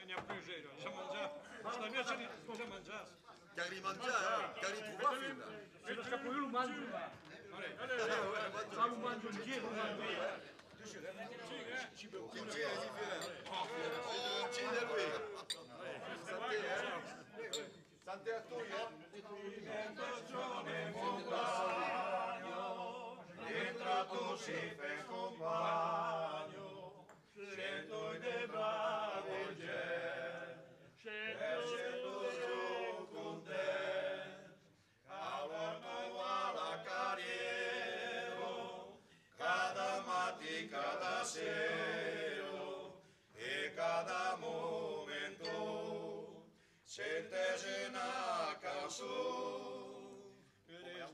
Il n'y a plus, j'ai mangiato. La mia c'è cosa mangiare. Cari mangiare, cari trovare film. Se lo scappo io lo mangio. Lo mangio in giro, lo mangio io. Sante a tu, Entra tu si fe compagno. Sento de bravo sento giù con te, cavallo alla carriera, cada matti, cada sera e cada momento, sente una canzone,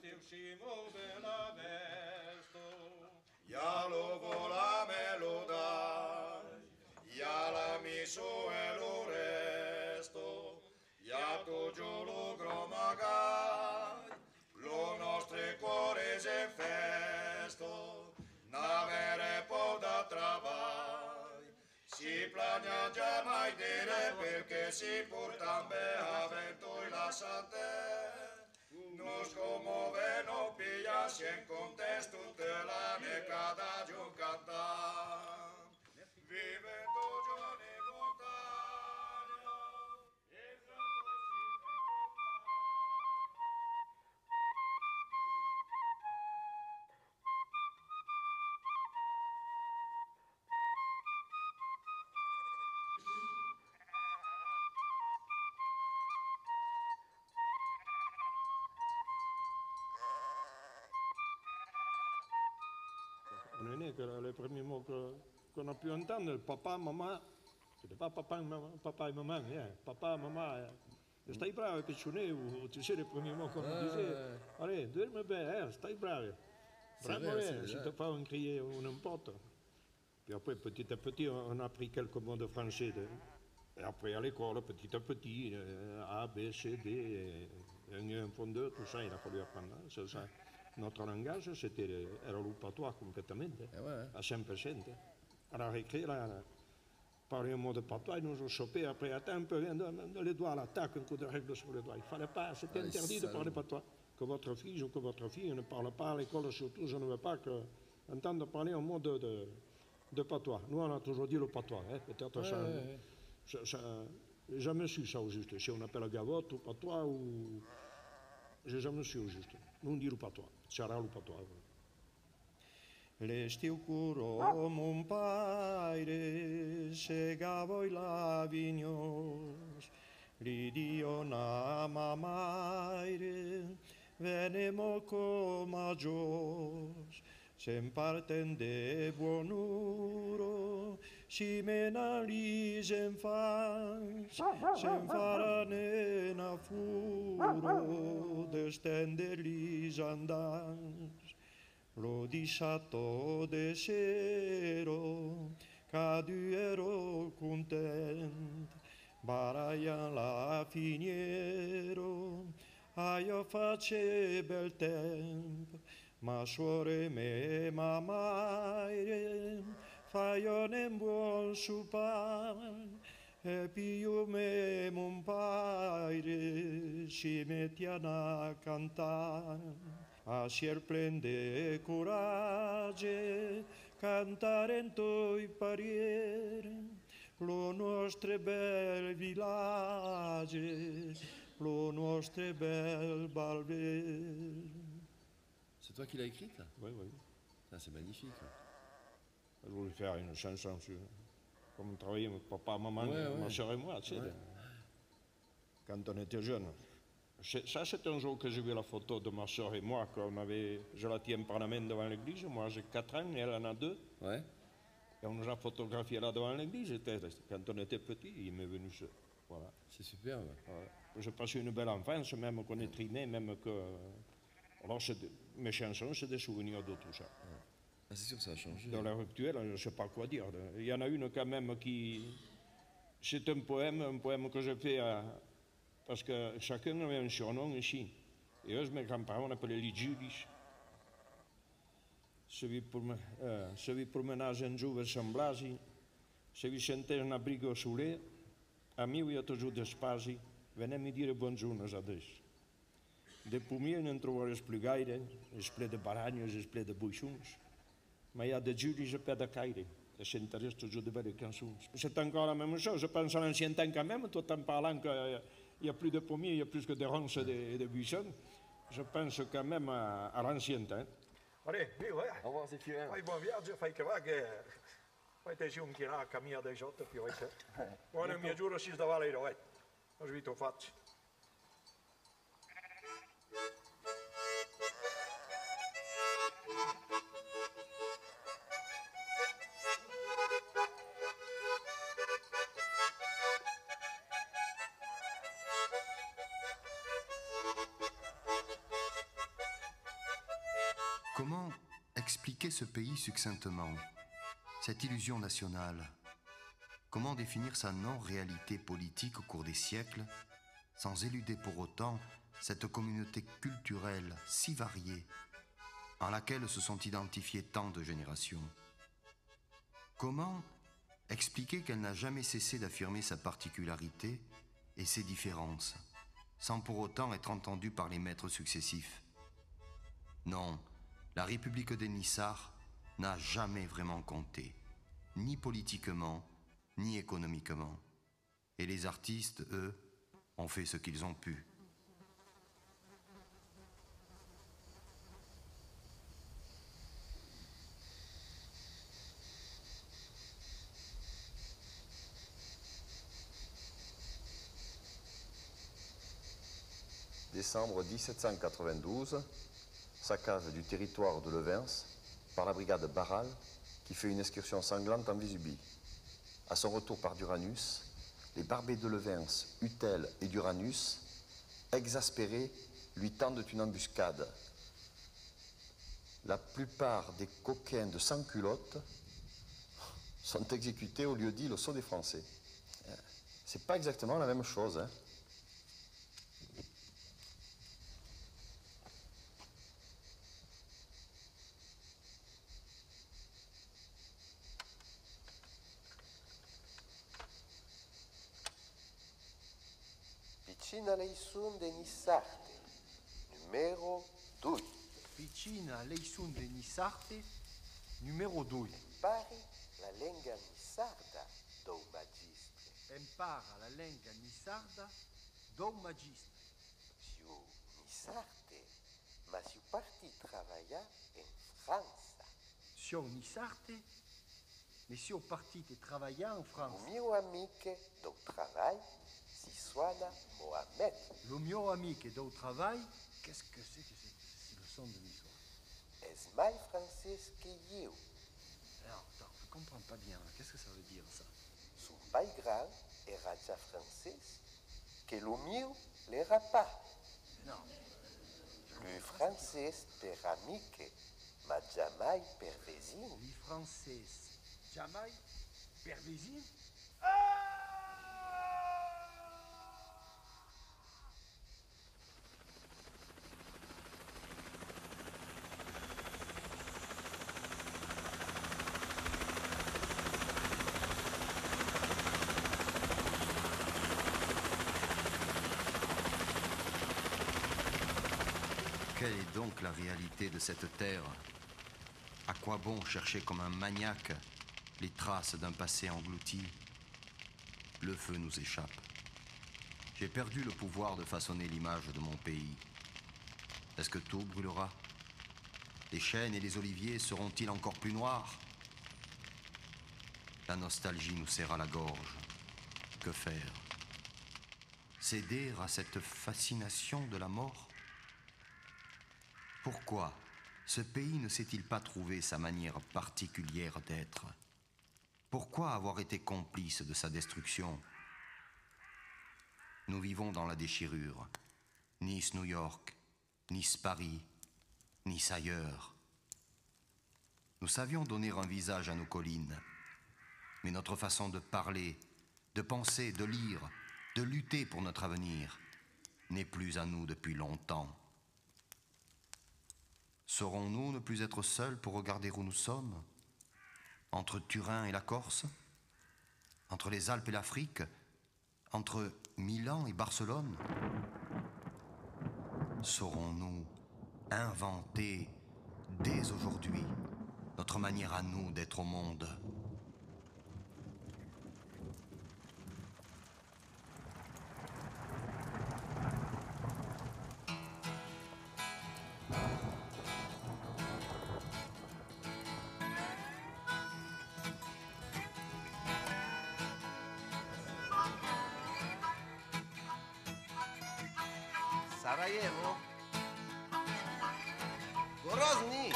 che si muove la vesto, ya lo vola melodia. Ya la miso e lo resto, ya tu giù lo gromagai, lo nostre cuore se festo, n'avere po' da travai, si plagna già mai dire perché si portan be avento e la sante, nos commuove no piglia si in contesto tutte la ne cada giù cantare. Vive tu giorni montagno e comprenez que les premiers mots qu'on a pu entendre, papa, maman, c'était pas papa et maman, hein. Papa, maman, stai bravo piccone, ou tu sais les premiers mots qu'on disait, allez, dorme bien, stai bravo. Bravo, si t'as pas on criait ou n'importe. Puis après, petit à petit, on a appris quelques mots de français. Et après, à l'école, petit à petit, A, B, C, D, 1, 2, tout ça, il a fallu apprendre. Ça. Notre langage, era le patois complètement, à 100%. À la récré, là, parler un mot de patois, ils nous ont chopé. Après, attends un peu, les doigts à l'attaque, un coup de règle sur les doigts. Il fallait pas, c'était interdit de parler patois. Que votre fille ou que votre fille ne parle pas à l'école, surtout, je ne veux pas entendre parler un mot de patois. Nous, on a toujours dit le patois. Hein. Peut-être ça j'ai jamais su ça au juste. Si on appelle gavotte ou patois, ou... j'ai jamais su au juste. Nous, on dit le patois. Sarà le patois. L'estiu curò mon paire, segavo la vignos, l'idio na mamaire, venemo comaggios, sem parten de buonuro, si menalisen fans, sem faranen a furo, d'estenderlis andans. Lo disatto de sero, caduero content, baraian la finiero, io face bel temp, ma suore me mamaire, faion un buon supar, e più me mon paire, si mettian a cantar. Asier prende courage, cantare in toi pariere, lo nostre bel village, lo nostre bel balver. C'est toi qui l'as écrite là? Oui, oui. C'est magnifique. Je voulais faire une chanson sur... Comme on travaillait avec papa, maman, ma soeur et moi, tu sais, quand on était jeunes. Ça, c'est un jour que j'ai vu la photo de ma soeur et moi, je la tiens par la main devant l'église. Moi, j'ai 4 ans et elle en a 2. Ouais. Et on nous a photographié là devant l'église. Quand on était petit, il m'est venu ça. Voilà. C'est super, ouais. J'ai passé une belle enfance, même qu'on est trimé, même que... Alors, mes chansons, c'est des souvenirs de tout ça. Ah, c'est sûr que ça a changé. Dans l'heure actuelle, je ne sais pas quoi dire. Il y en a une quand même qui... C'est un poème que j'ai fait parce que chacun avait un surnom ici. Et eux, mes grands-parents, on appelait les Julis. Se vi promenage en giù verso Blasi, se vi senteix un abrigo soler, a mi io t'ajudo despasi, venem a dire bonjour adés. De pomier no en trobaràs plus gaire, és ple de baranyes, és ple de buixons, ma hi ha de Julis a peu de caire, e sentaràs toujours de belles cançons. C'est encore la même chose, je pense à l'ancien temps quand même, tout en parlant qu'il n'y a plus de pommiers, il y a plus que de ronces et de buissons. Je pense quand même à l'ancien temps. Allez, viu, eh? Au revoir, Zéphirin. Fai buon viaggio, fai che va che... Poi ti giunchi là a cammina dei giotto più, eh? Buono, mi giuro, si sdavalero, eh? Lo svito faccio. Comment expliquer ce pays succinctement, cette illusion nationale? Comment définir sa non-réalité politique au cours des siècles, sans éluder pour autant cette communauté culturelle si variée, en laquelle se sont identifiées tant de générations? Comment expliquer qu'elle n'a jamais cessé d'affirmer sa particularité et ses différences, sans pour autant être entendue par les maîtres successifs? Non, la République des Nissars n'a jamais vraiment compté, ni politiquement, ni économiquement. Et les artistes, eux, ont fait ce qu'ils ont pu. Décembre 1792, saccage du territoire de Levens, par la brigade Barral, qui fait une excursion sanglante en Vésubie. À son retour par Duranus, les barbés de Levens, Utel et Duranus, exaspérés, lui tendent une embuscade. La plupart des coquins de sans-culottes sont exécutés au lieu-dit le Sceau des Français. C'est pas exactement la même chose, hein. Vicina Leisun de Nissarte, numero 2. Vicina Leisun de Nissarte, numero 2. Impari la lingua nissarda do magistre. Impara la lingua nissarda do magistre. Siu Nissarte, ma siu parti travailla in Franza. Siu Nissarte, mais siu partite travailla en France. O mio amico do travail si suona Mohamed. Le mio amico do travail, qu'est-ce que c'est le son de l'histoire? Es mai francês que eu. Alors, attends, je comprends pas bien. Qu'est-ce que ça veut dire, ça? Son pai grand era già francês, que lo mio l'era pas. Non. Le francês per amiche, ma jamais per vesin. Le français, jamais per vesin? Quelle est donc la réalité de cette terre? À quoi bon chercher comme un maniaque les traces d'un passé englouti? Le feu nous échappe. J'ai perdu le pouvoir de façonner l'image de mon pays. Est-ce que tout brûlera? Les chênes et les oliviers seront-ils encore plus noirs? La nostalgie nous serre à la gorge. Que faire? Céder à cette fascination de la mort? Pourquoi ce pays ne s'est-il pas trouvé sa manière particulière d'être? Pourquoi avoir été complice de sa destruction? Nous vivons dans la déchirure. Nice, New York, Nice, Paris, Nice ailleurs. Nous savions donner un visage à nos collines, mais notre façon de parler, de penser, de lire, de lutter pour notre avenir n'est plus à nous depuis longtemps. Saurons-nous ne plus être seuls pour regarder où nous sommes? Entre Turin et la Corse? Entre les Alpes et l'Afrique? Entre Milan et Barcelone? Saurons-nous inventer dès aujourd'hui notre manière à nous d'être au monde? Sarajevo, Grozny,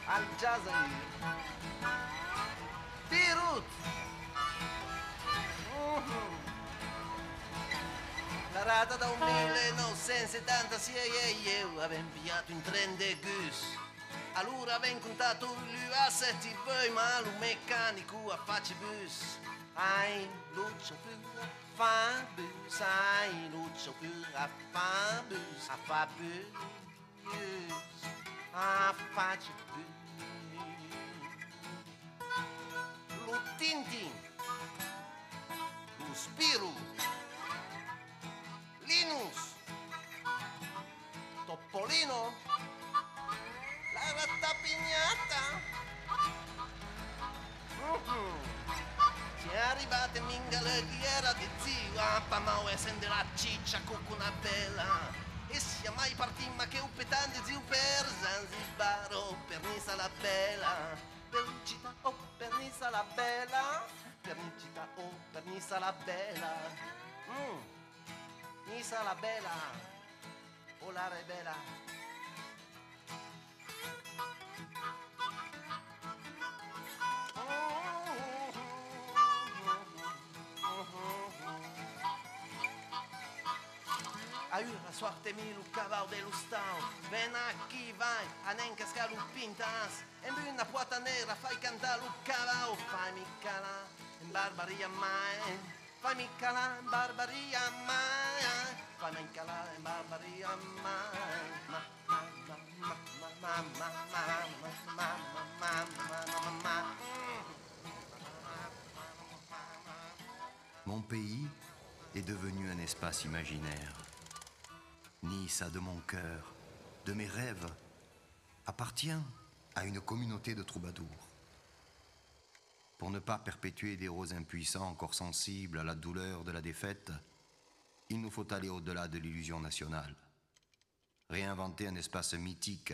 Al-Jazair, Beirut. La rata da 1976 io avevo inviato in tren de gus. Allora avevo contato lui a 7 boi, ma lo meccanico a faccia bus. Ai, lucio più fa bus, ai, lucio più a fa bus, a fa bus, a faccia bus. Lo Tintin, lo Spirou, Linus, Topolino, la rattapignata. Si arrivate minga leghiera di zio, appamao e sente la ciccia con una bella. E sia mai partimma che un petante zio per Zanzibar, oh per Nisa la bella. Per città, oh per Nisa la bella. Per città, oh per Nisa la bella. Nisa la bella, oh la rebella. Aiuta, soartemi lo cavalo dello stau. Ven aqui, vai, a nem cascar o pintas. E una puata nera, fai cantare lo cavalo. Fai-mi calare, in barbaria mai. Fai-mi calare, in barbaria mai. Fai-mi calare, in barbaria mai. Mon pays est devenu un espace imaginaire. Nice a de mon cœur, de mes rêves, appartient à une communauté de troubadours. Pour ne pas perpétuer des héros impuissants encore sensibles à la douleur de la défaite, il nous faut aller au-delà de l'illusion nationale. Réinventer un espace mythique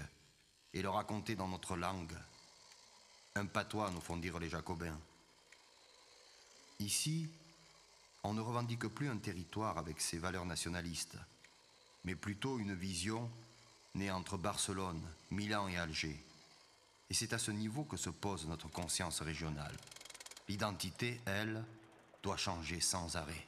et le raconter dans notre langue. Un patois, nous font dire les Jacobins. Ici, on ne revendique plus un territoire avec ses valeurs nationalistes, mais plutôt une vision née entre Barcelone, Milan et Alger. Et c'est à ce niveau que se pose notre conscience régionale. L'identité, elle, doit changer sans arrêt.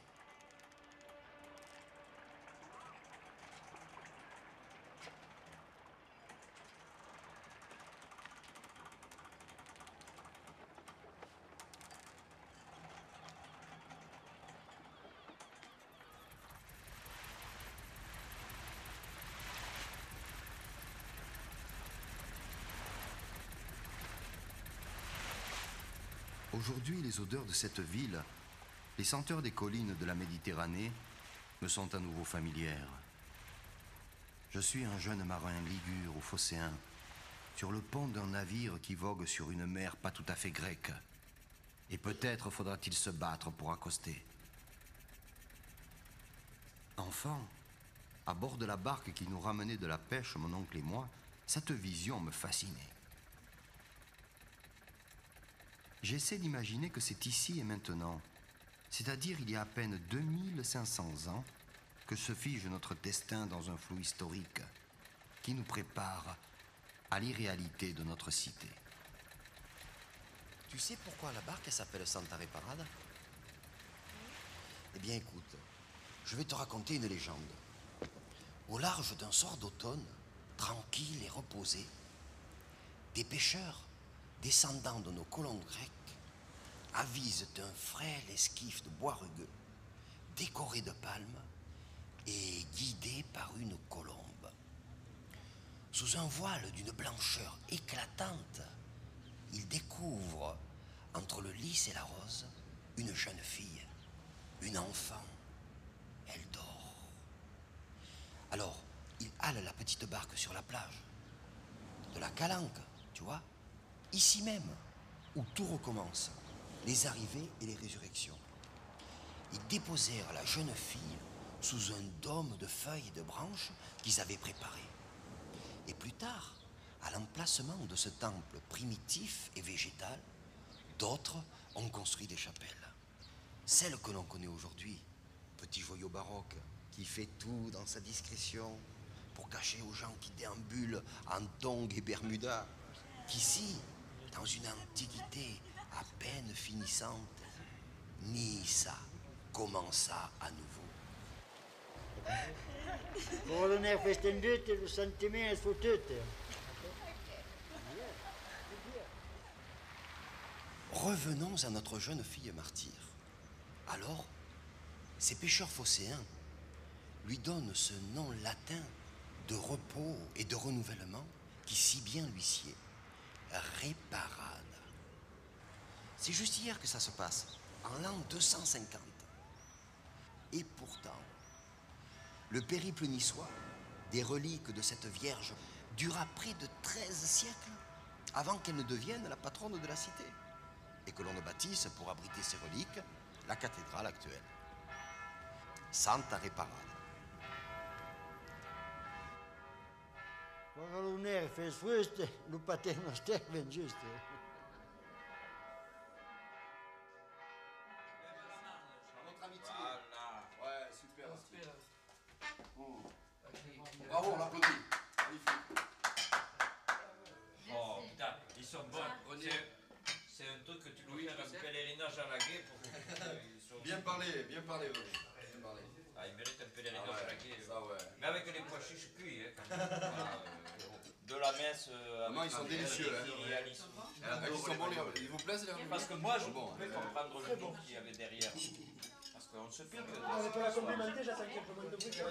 Aujourd'hui, les odeurs de cette ville, les senteurs des collines de la Méditerranée me sont à nouveau familières. Je suis un jeune marin ligure ou phocéen, sur le pont d'un navire qui vogue sur une mer pas tout à fait grecque. Et peut-être faudra-t-il se battre pour accoster. Enfant, à bord de la barque qui nous ramenait de la pêche, mon oncle et moi, cette vision me fascinait. J'essaie d'imaginer que c'est ici et maintenant, c'est-à-dire il y a à peine 2500 ans, que se fige notre destin dans un flou historique qui nous prépare à l'irréalité de notre cité. Tu sais pourquoi la barque s'appelle Santa Reparada? Eh bien écoute, je vais te raconter une légende. Au large d'un soir d'automne, tranquille et reposé, des pêcheurs descendant de nos colons grecs, avisent un frêle esquif de bois rugueux, décoré de palmes et guidé par une colombe. Sous un voile d'une blancheur éclatante, ils découvrent, entre le lys et la rose, une jeune fille, une enfant. Elle dort. Alors, ils halent la petite barque sur la plage de la Calanque, tu vois, ici même, où tout recommence, les arrivées et les résurrections. Ils déposèrent la jeune fille sous un dôme de feuilles et de branches qu'ils avaient préparé. Et plus tard, à l'emplacement de ce temple primitif et végétal, d'autres ont construit des chapelles. Celle que l'on connaît aujourd'hui, petit joyau baroque, qui fait tout dans sa discrétion pour cacher aux gens qui déambulent en tongs et bermudas, qu'ici, dans une antiquité à peine finissante, Nice commença à nouveau. Volontaire festendutte, le sentiment est foutu. Revenons à notre jeune fille martyre. Alors, ces pêcheurs phocéens lui donnent ce nom latin de repos et de renouvellement qui si bien lui sied. Réparade. C'est juste hier que ça se passe, en l'an 250. Et pourtant, le périple niçois, des reliques de cette Vierge, dura près de 13 siècles avant qu'elle ne devienne la patronne de la cité et que l'on ne bâtisse pour abriter ses reliques la cathédrale actuelle. Santa Reparada. Quand l'honneur fait fruste, le paterno sterven juste. Notre amitié. Voilà. Ouais, super. Bravo, on l'applaudit. Magnifique. sont bonnes. C'est un truc que tu dois faire un pèlerinage à la guet pour Bien parlé, René. Bien parlé. Ah, il mérite un pèlerinage à la guet. Ça, ouais. Mais avec les pois chiches cuits, hein, quand même. De la messe. Ils sont délicieux, là. Ils sont bons, ils vous plaisent, les Parce que moi, je pouvais comprendre le goût qu'il y avait derrière. Parce qu'on se pique. On peut la complimenter, j'attends qu'il y ait un peu moins de bruit. Je sais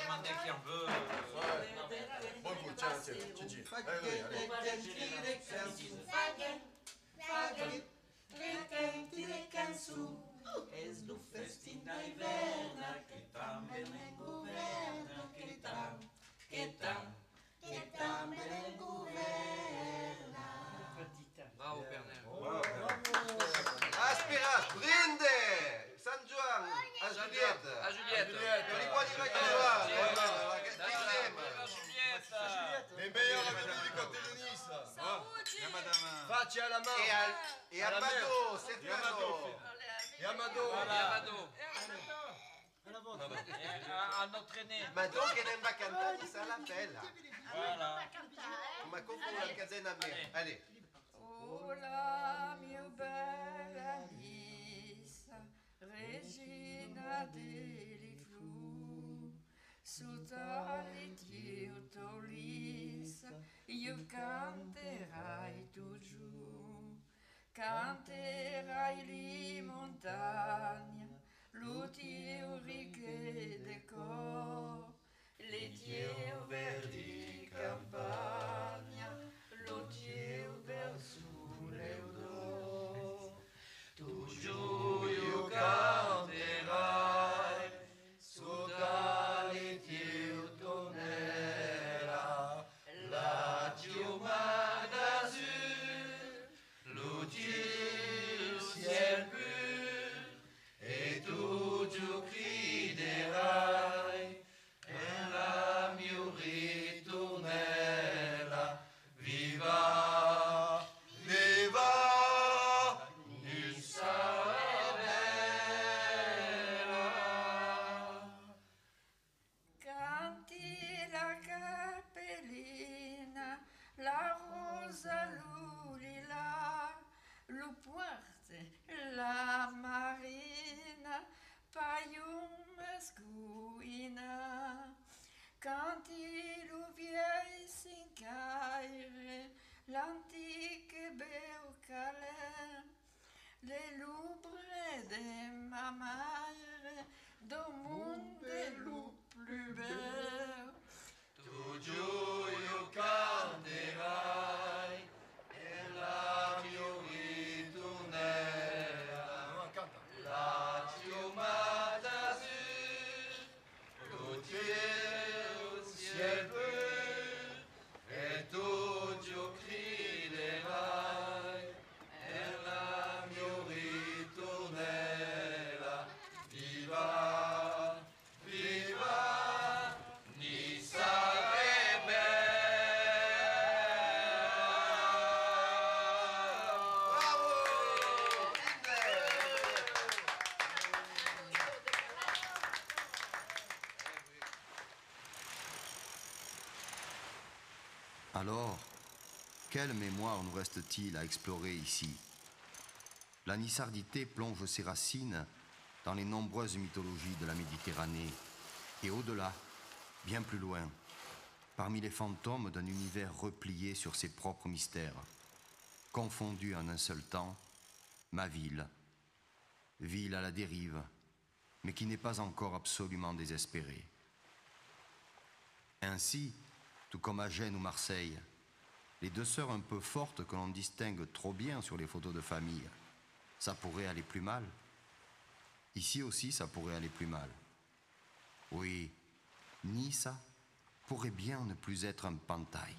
demander qui en veut. Bon coup, tiens, Gigi. És do festim da inverna que também governa, que também governa. Bravo, Bernard. Aspira, brinde! San Juan, a Juliette. A Juliette. On y voit direct à Juan. Les meilleurs amis du côté de Nice. Faccia alla main. Et Amado, Serpiano. Et Amado. À notre aîné. Amado che non va cantare di Sala Bella. Voilà. Ma confondu la casena a me. Allez. Ola mio bella Lisa, regina degli flu, su tali Dio Lisa, io canterai tu giù, canterai li montagna, lo Dio righe de cor, le Dio verdi campagna, lo Dio verso l'Euro. Tu giù io canterai, su tale Dio tornerà, la chioma d'azur, lo Dio ciel pur, e tu giù criderai, e la mio ritornerà, viva! La marina, paium mascuina, quand il vieil s'incaire, l'antique Beucalem, les loups de ma mère, do monde loup plus bel. Tu io canterai, e la mio ritornerà, la chioma d'azur, lo Dio ciel bleu, e tu Dio criderai, e la mio ritornerà, viva, viva, ni sarebbe. Alors, quelle mémoire nous reste-t-il à explorer ici? La nissardité plonge ses racines dans les nombreuses mythologies de la Méditerranée et au-delà, bien plus loin, parmi les fantômes d'un univers replié sur ses propres mystères, confondu en un seul temps, ma ville, ville à la dérive, mais qui n'est pas encore absolument désespérée. Ainsi, tout comme à Gênes ou Marseille, les deux sœurs un peu fortes que l'on distingue trop bien sur les photos de famille, ça pourrait aller plus mal. Ici aussi, ça pourrait aller plus mal. Oui, Nice pourrait bien ne plus être un pantail.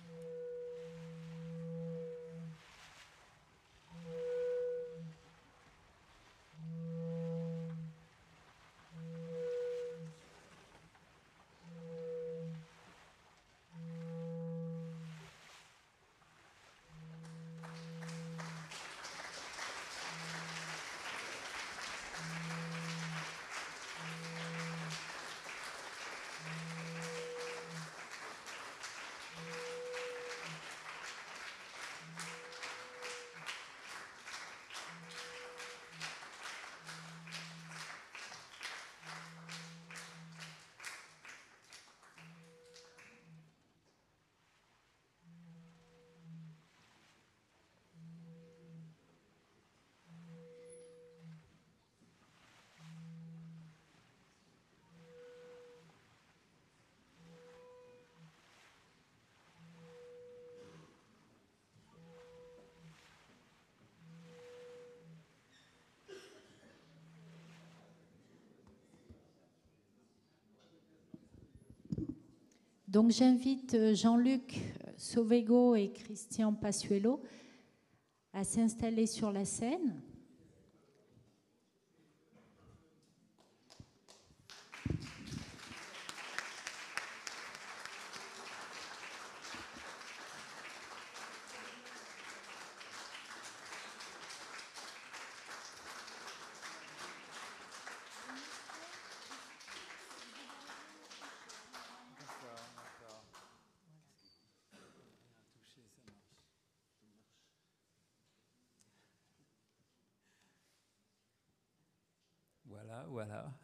Donc j'invite Jean-Luc Sauvego et Christian Passuelo à s'installer sur la scène. Voilà, voilà.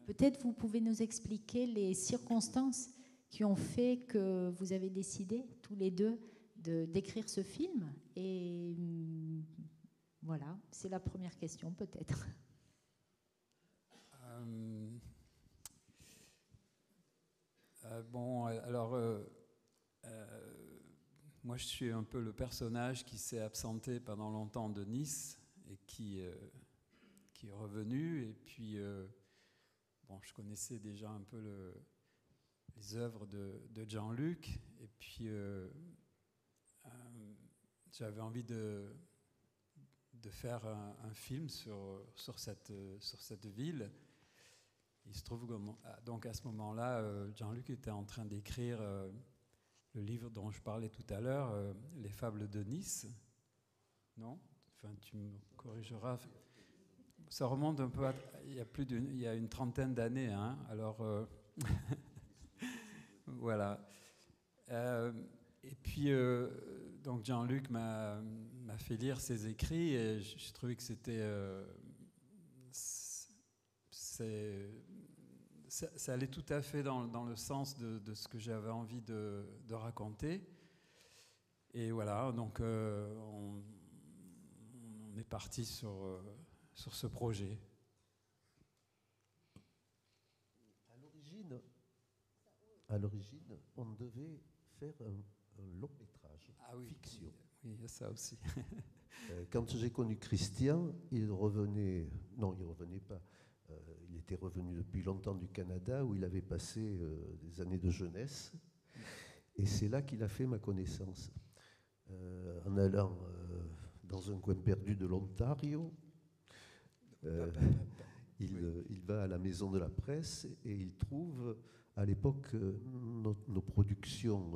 Peut-être vous pouvez nous expliquer les circonstances qui ont fait que vous avez décidé, tous les deux, d'écrire ce film. Et voilà, c'est la première question peut-être. Bon, alors, moi je suis un peu le personnage qui s'est absenté pendant longtemps de Nice et qui est revenu. Et puis, bon, je connaissais déjà un peu les œuvres de Jean-Luc. Et puis, j'avais envie de faire un film sur cette ville. Il se trouve que, donc à ce moment-là, Jean-Luc était en train d'écrire le livre dont je parlais tout à l'heure, Les Fables de Nice. Non ? Enfin, tu me corrigeras. Ça remonte un peu il y a une trentaine d'années. Hein, alors, voilà. Et puis, donc Jean-Luc m'a fait lire ses écrits et je trouvais que ça allait tout à fait dans le sens de ce que j'avais envie de raconter. Et voilà, donc on est parti sur ce projet. À l'origine, on devait faire un long métrage, fiction. Oui, il y a ça aussi. Quand j'ai connu Christian, il revenait pas. Il était revenu depuis longtemps du Canada où il avait passé des années de jeunesse. Et c'est là qu'il a fait ma connaissance. En allant dans un coin perdu de l'Ontario, il va à la Maison de la Presse et il trouve à l'époque nos productions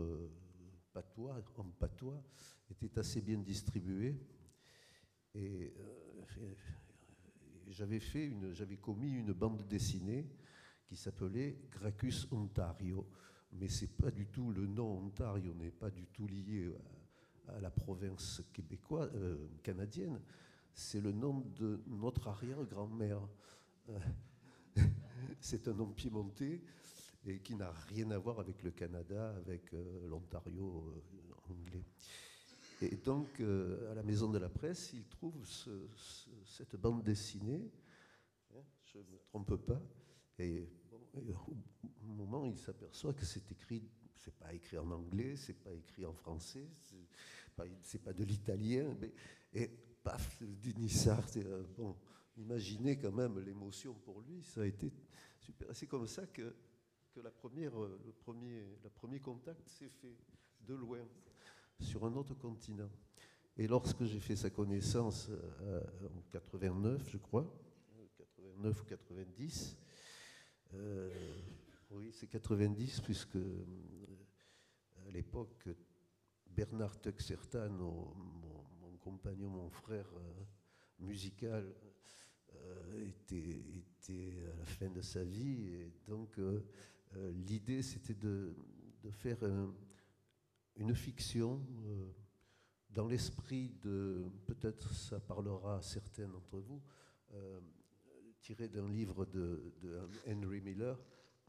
en patois étaient assez bien distribuées. Et j'avais commis une bande dessinée qui s'appelait Gracchus Ontario, mais c'est pas du tout le nom Ontario n'est pas du tout lié à la province canadienne. C'est le nom de notre arrière-grand-mère. C'est un nom piémontais et qui n'a rien à voir avec le Canada, avec l'Ontario anglais. Et donc, à la Maison de la Presse, il trouve cette bande dessinée, hein, je ne me trompe pas, et au moment, il s'aperçoit que c'est pas écrit en anglais, c'est pas écrit en français, c'est pas de l'italien, et paf, du Nissard, bon, imaginez quand même l'émotion pour lui, ça a été super. C'est comme ça que le premier contact s'est fait de loin, sur un autre continent. Et lorsque j'ai fait sa connaissance en 89, je crois, 89 ou 90, oui, c'est 90, puisque à l'époque, Bernard Tuxertan, mon compagnon, mon frère musical, était à la fin de sa vie. Et donc, l'idée, c'était de faire une fiction dans l'esprit de, peut-être ça parlera à certains d'entre vous, tiré d'un livre de Henry Miller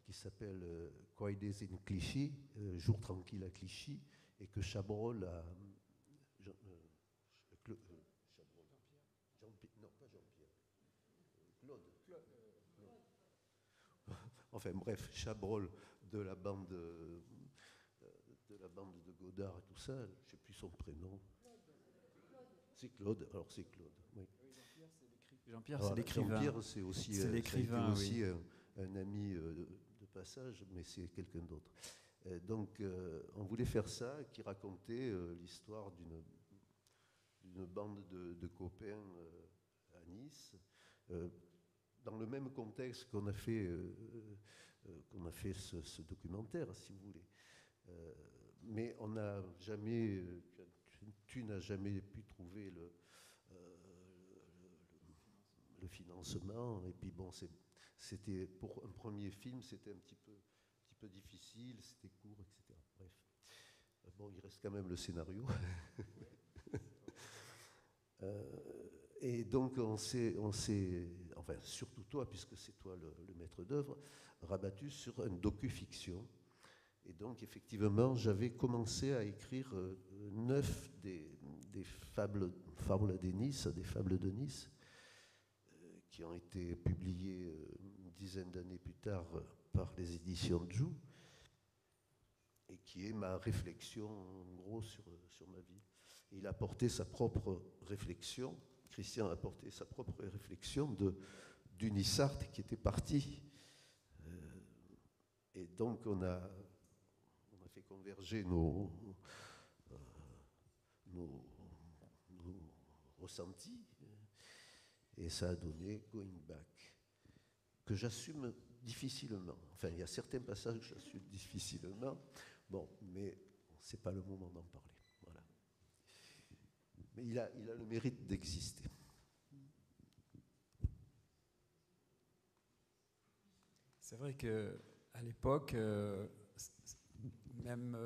qui s'appelle Quiet Days in Clichy, Jour tranquille à Clichy, et que Chabrol a... Enfin bref, Chabrol de la bande de Godard et tout ça, je ne sais plus son prénom. C'est Claude, alors c'est Claude, oui. Jean-Pierre, c'est l'écrivain. Jean-Pierre, c'est aussi, C'est l'écrivain, ça a été oui. aussi un ami de passage, mais c'est quelqu'un d'autre. Donc, on voulait faire ça, qui racontait l'histoire d'une bande de copains à Nice, dans le même contexte qu'on a fait ce documentaire, si vous voulez. Mais on n'a jamais, tu n'as jamais pu trouver le financement. Et puis bon, c'était pour un premier film, c'était un petit peu difficile, c'était court, etc. Bref. Bon, il reste quand même le scénario. Et donc on s'est, enfin surtout toi, puisque c'est toi le maître d'œuvre, rabattu sur une docu-fiction. Et donc effectivement, j'avais commencé à écrire 9 des fables de Nice, qui ont été publiées une dizaine d'années plus tard par les éditions Jou, et qui est ma réflexion en gros sur ma vie. Et il a apporté sa propre réflexion. Christian a apporté sa propre réflexion du Nissart qui était parti. Et donc on a fait converger nos ressentis, et ça a donné Going Back, que j'assume difficilement. Enfin, il y a certains passages que j'assume difficilement, bon, mais c'est pas le moment d'en parler. Voilà. Mais il a le mérite d'exister. C'est vrai qu'à l'époque, même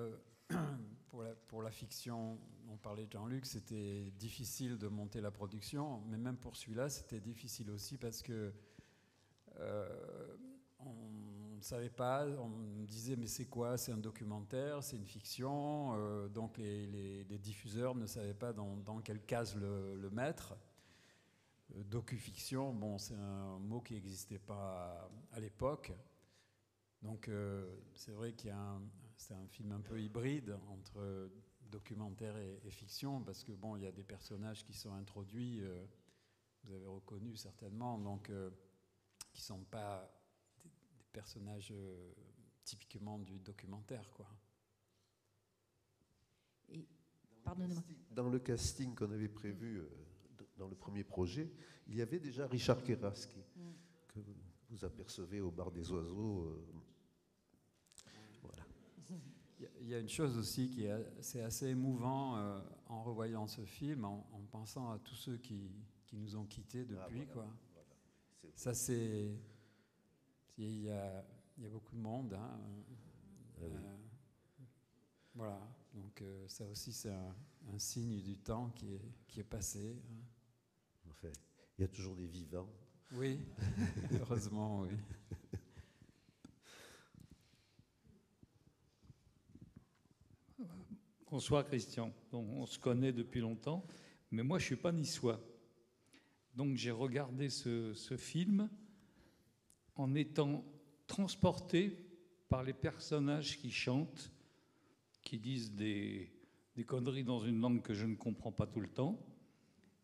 pour la fiction, on parlait de Jean-Luc, c'était difficile de monter la production, mais même pour celui-là, c'était difficile aussi parce que on ne savait pas, on me disait mais c'est quoi? C'est un documentaire, c'est une fiction, donc les diffuseurs ne savaient pas dans quelle case le mettre. Docu-fiction, bon, c'est un mot qui n'existait pas à l'époque. Donc c'est vrai c'est un film un peu hybride entre documentaire et fiction, parce que bon, il y a des personnages qui sont introduits, vous avez reconnu certainement, donc qui ne sont pas des personnages typiquement du documentaire, quoi. Et, pardonnez-moi. Dans le casting qu'on avait prévu dans le premier projet, il y avait déjà Richard Keraski, que vous apercevez au bar des oiseaux. Voilà. Il y a une chose aussi qui est assez émouvant en revoyant ce film, en pensant à tous ceux qui nous ont quittés depuis, quoi. Voilà. Ça, c'est... Il y a beaucoup de monde, hein. Oui. Voilà, donc ça aussi c'est un signe du temps qui est passé. Enfin, il y a toujours des vivants. Oui, heureusement, oui. Bonsoir Christian. Donc, on se connaît depuis longtemps, mais moi je ne suis pas niçois. Donc j'ai regardé ce film en étant transporté par les personnages qui chantent, qui disent des conneries dans une langue que je ne comprends pas tout le temps,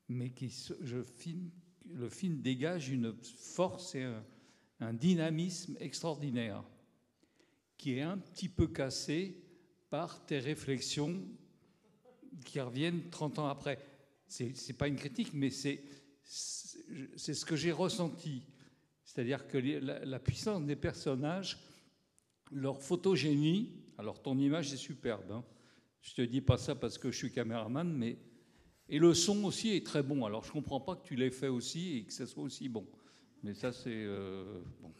mais le film dégage une force et un dynamisme extraordinaire, qui est un petit peu cassé par tes réflexions qui reviennent 30 ans après. C'est pas une critique, mais c'est ce que j'ai ressenti. C'est-à-dire que la puissance des personnages, leur photogénie, alors ton image est superbe, hein. Je te dis pas ça parce que je suis caméraman, mais... Et le son aussi est très bon. Alors je comprends pas que tu l'aies fait aussi et que ça soit aussi bon. Mais ça, c'est... bon.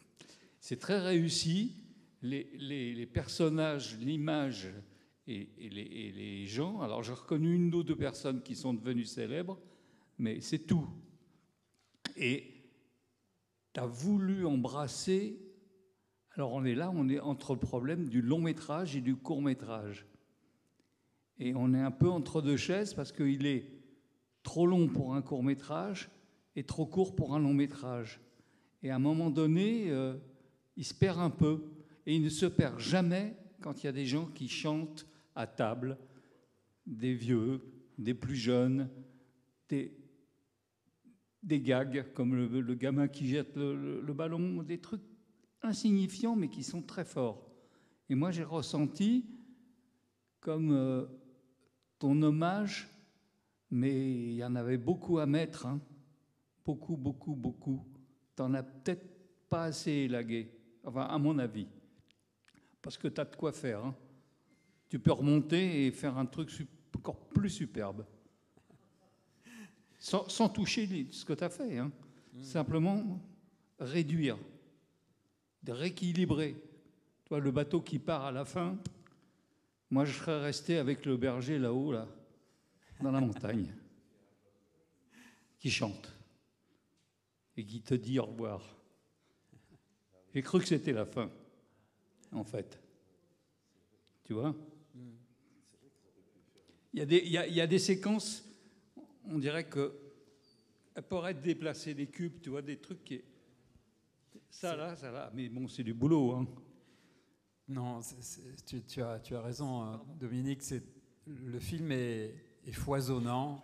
C'est très réussi. Les personnages, l'image et les gens... Alors j'ai reconnu une ou deux personnes qui sont devenues célèbres, mais c'est tout. Et tu as voulu embrasser... Alors on est entre le problème du long métrage et du court métrage. Et on est un peu entre deux chaises parce qu'il est trop long pour un court métrage et trop court pour un long métrage. Et à un moment donné, il se perd un peu. Et il ne se perd jamais quand il y a des gens qui chantent à table, des vieux, des plus jeunes, des gags, comme le gamin qui jette le ballon, des trucs insignifiants, mais qui sont très forts. Et moi, j'ai ressenti comme ton hommage, mais il y en avait beaucoup à mettre, hein. Beaucoup, beaucoup, beaucoup. T'en as peut-être pas assez élagué, enfin, à mon avis. Parce que tu as de quoi faire, hein. Tu peux remonter et faire un truc encore plus superbe. Sans toucher ce que tu as fait, hein. Simplement réduire, de rééquilibrer. Tu vois, le bateau qui part à la fin, moi je serais resté avec le berger là-haut, là, dans la montagne, qui chante et qui te dit au revoir. J'ai cru que c'était la fin, en fait. Tu vois ? Il y a des séquences, on dirait qu'elles pourraient être déplacées, des cubes, tu vois, des trucs qui... Ça là, mais bon, c'est du boulot, hein. Non, tu as raison, Dominique, le film est foisonnant.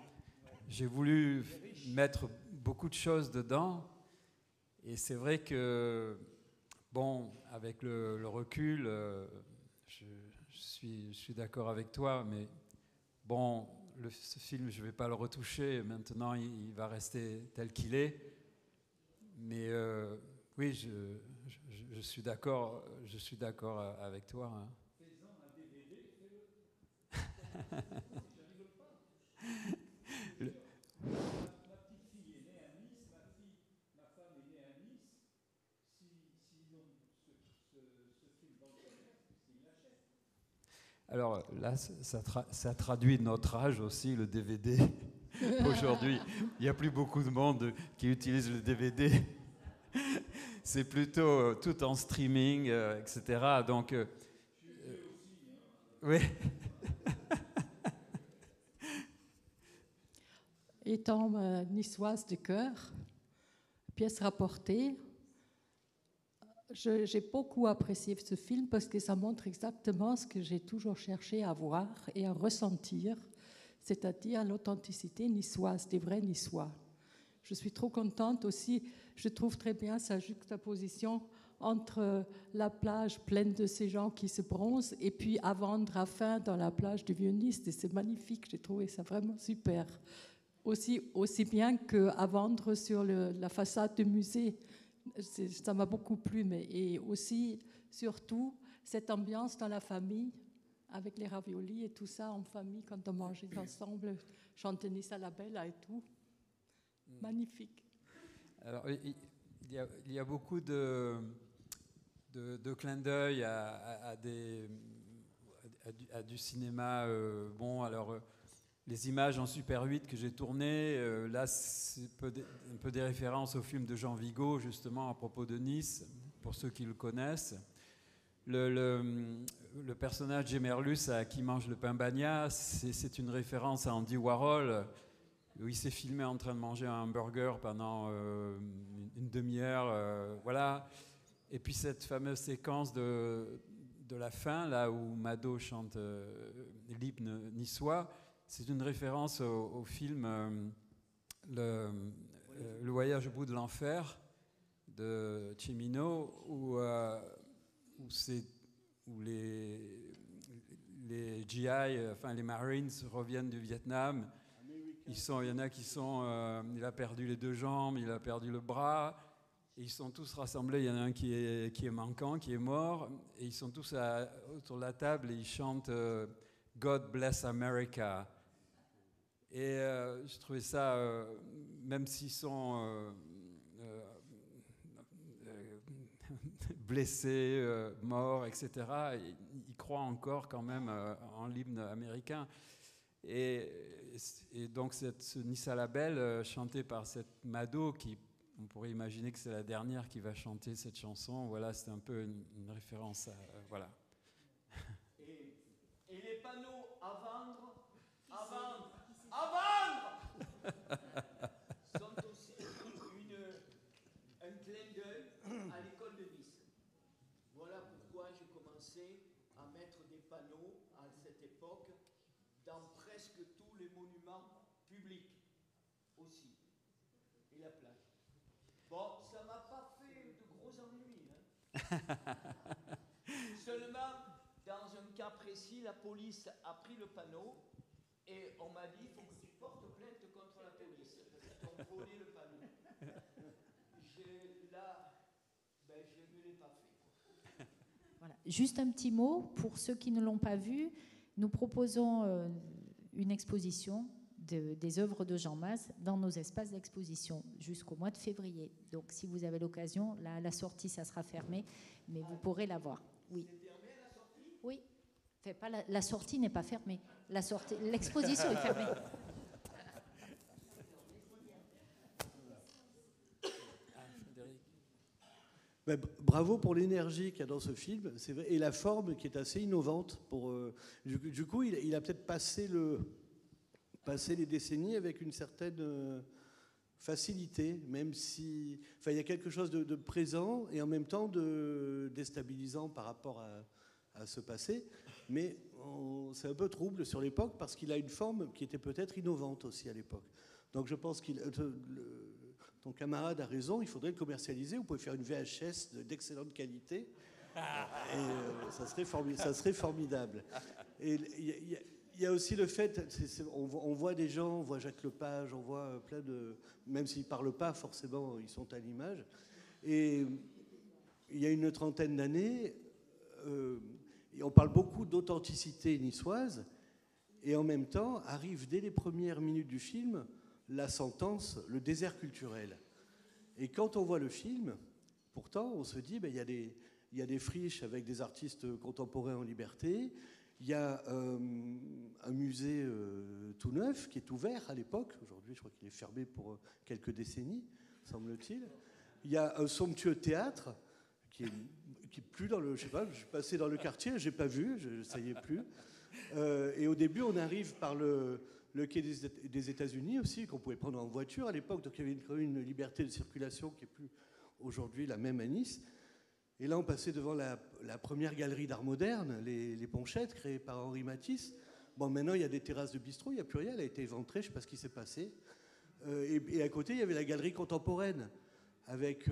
J'ai voulu mettre beaucoup de choses dedans, et c'est vrai que, bon, avec le recul, je suis d'accord avec toi, mais bon, ce film, je ne vais pas le retoucher. Maintenant, il va rester tel qu'il est. Mais oui, je suis d'accord avec toi. Hein. Fais-en un DVD, fais-le. Ma petite fille est née à Nice, ma femme est née à Nice. S'ils ont ce film dans le commerce, ils l'achètent. Alors là, ça traduit notre âge aussi, le DVD. Aujourd'hui, il n'y a plus beaucoup de monde qui utilise le DVD. C'est plutôt tout en streaming, etc. Donc, oui. Étant niçoise de cœur, pièce rapportée, j'ai beaucoup apprécié ce film parce que ça montre exactement ce que j'ai toujours cherché à voir et à ressentir, c'est-à-dire l'authenticité niçoise, des vrais Niçois. Je suis trop contente aussi, je trouve très bien sa juxtaposition entre la plage pleine de ces gens qui se bronzent et puis à vendre à faim dans la plage du Vieux-Nice. Et c'est magnifique, j'ai trouvé ça vraiment super. Aussi bien qu'à vendre sur la façade du musée. Ça m'a beaucoup plu, et aussi, surtout, cette ambiance dans la famille, avec les raviolis et tout ça, en famille, quand on mangeait ensemble, chanter Nice à la Bella et tout. Magnifique. Alors, il y a beaucoup de clins d'œil à du cinéma. Bon, alors, les images en Super 8 que j'ai tournées, là, c'est un peu des références au film de Jean Vigo, justement, à propos de Nice, pour ceux qui le connaissent. Le personnage Gemerlus qui mange le pain bagna, c'est une référence à Andy Warhol, où il s'est filmé en train de manger un hamburger pendant une demi-heure. Voilà. Et puis cette fameuse séquence de la fin, là où Mado chante l'hymne niçois, c'est une référence au film le voyage au bout de l'enfer de Cimino, où les GI, enfin les Marines, reviennent du Vietnam. Il y en a qui sont... il a perdu les 2 jambes, il a perdu le bras, et ils sont tous rassemblés. Il y en a un qui est manquant, qui est mort, et ils sont tous autour de la table et ils chantent God Bless America. Et je trouvais ça, même s'ils sont blessés, morts, etc., ils croient encore quand même en l'hymne américain. Et donc ce Nice à la Belle, chanté par cette Mado, on pourrait imaginer que c'est la dernière qui va chanter cette chanson. Voilà, c'est un peu une référence à... voilà. Et les panneaux à vendre sont aussi un clin d'œil à l'école de Nice. Voilà pourquoi j'ai commencé à mettre des panneaux à cette époque dans presque tous les monuments publics. aussi. Et la plage. Bon, ça m'a pas fait de gros ennuis. Seulement, dans un cas précis, la police a pris le panneau et on m'a dit il faut que tu portes plainte contre la police parce qu'ils t'ont volé le panneau. Je ne l'ai pas fait. Voilà. Juste un petit mot, pour ceux qui ne l'ont pas vu, nous proposons une exposition des œuvres de Jean Mas dans nos espaces d'exposition jusqu'au mois de février. Donc si vous avez l'occasion, la sortie, ça sera fermé, mais vous pourrez la voir. Oui. Oui. Enfin, pas la sortie n'est pas fermée. L'exposition est fermée. Ben, bravo pour l'énergie qu'il y a dans ce film, c'est vrai, et la forme qui est assez innovante. Du coup, il a peut-être passé les décennies avec une certaine facilité, même si, enfin, il y a quelque chose de présent et en même temps de déstabilisant par rapport à ce passé. Mais c'est un peu trouble sur l'époque parce qu'il a une forme qui était peut-être innovante aussi à l'époque. Donc je pense ton camarade a raison, il faudrait le commercialiser. Vous pouvez faire une VHS d'excellente qualité. Et ça serait formidable. Et il y a aussi le fait, on voit des gens, on voit Jacques Lepage, on voit plein de... Même s'ils ne parlent pas, forcément, ils sont à l'image. Et il y a une trentaine d'années, on parle beaucoup d'authenticité niçoise, et en même temps, arrive dès les premières minutes du film la sentence, le désert culturel. Et quand on voit le film, pourtant, on se dit, il y a des friches avec des artistes contemporains en liberté, il y a un musée tout neuf qui est ouvert à l'époque. Aujourd'hui, je crois qu'il est fermé pour quelques décennies, semble-t-il. Il y a un somptueux théâtre qui est plus dans le... Je sais pas, je suis passé dans le quartier, je n'ai pas vu, ça y est plus. Et au début, on arrive par le quai des États-Unis aussi, qu'on pouvait prendre en voiture à l'époque. Donc il y avait quand même une liberté de circulation qui n'est plus aujourd'hui la même à Nice. Et là, on passait devant la première galerie d'art moderne, les Ponchettes, créées par Henri Matisse. Bon, maintenant, il y a des terrasses de bistrot, il n'y a plus rien, elle a été éventrée, je ne sais pas ce qui s'est passé. Et à côté, il y avait la galerie contemporaine, avec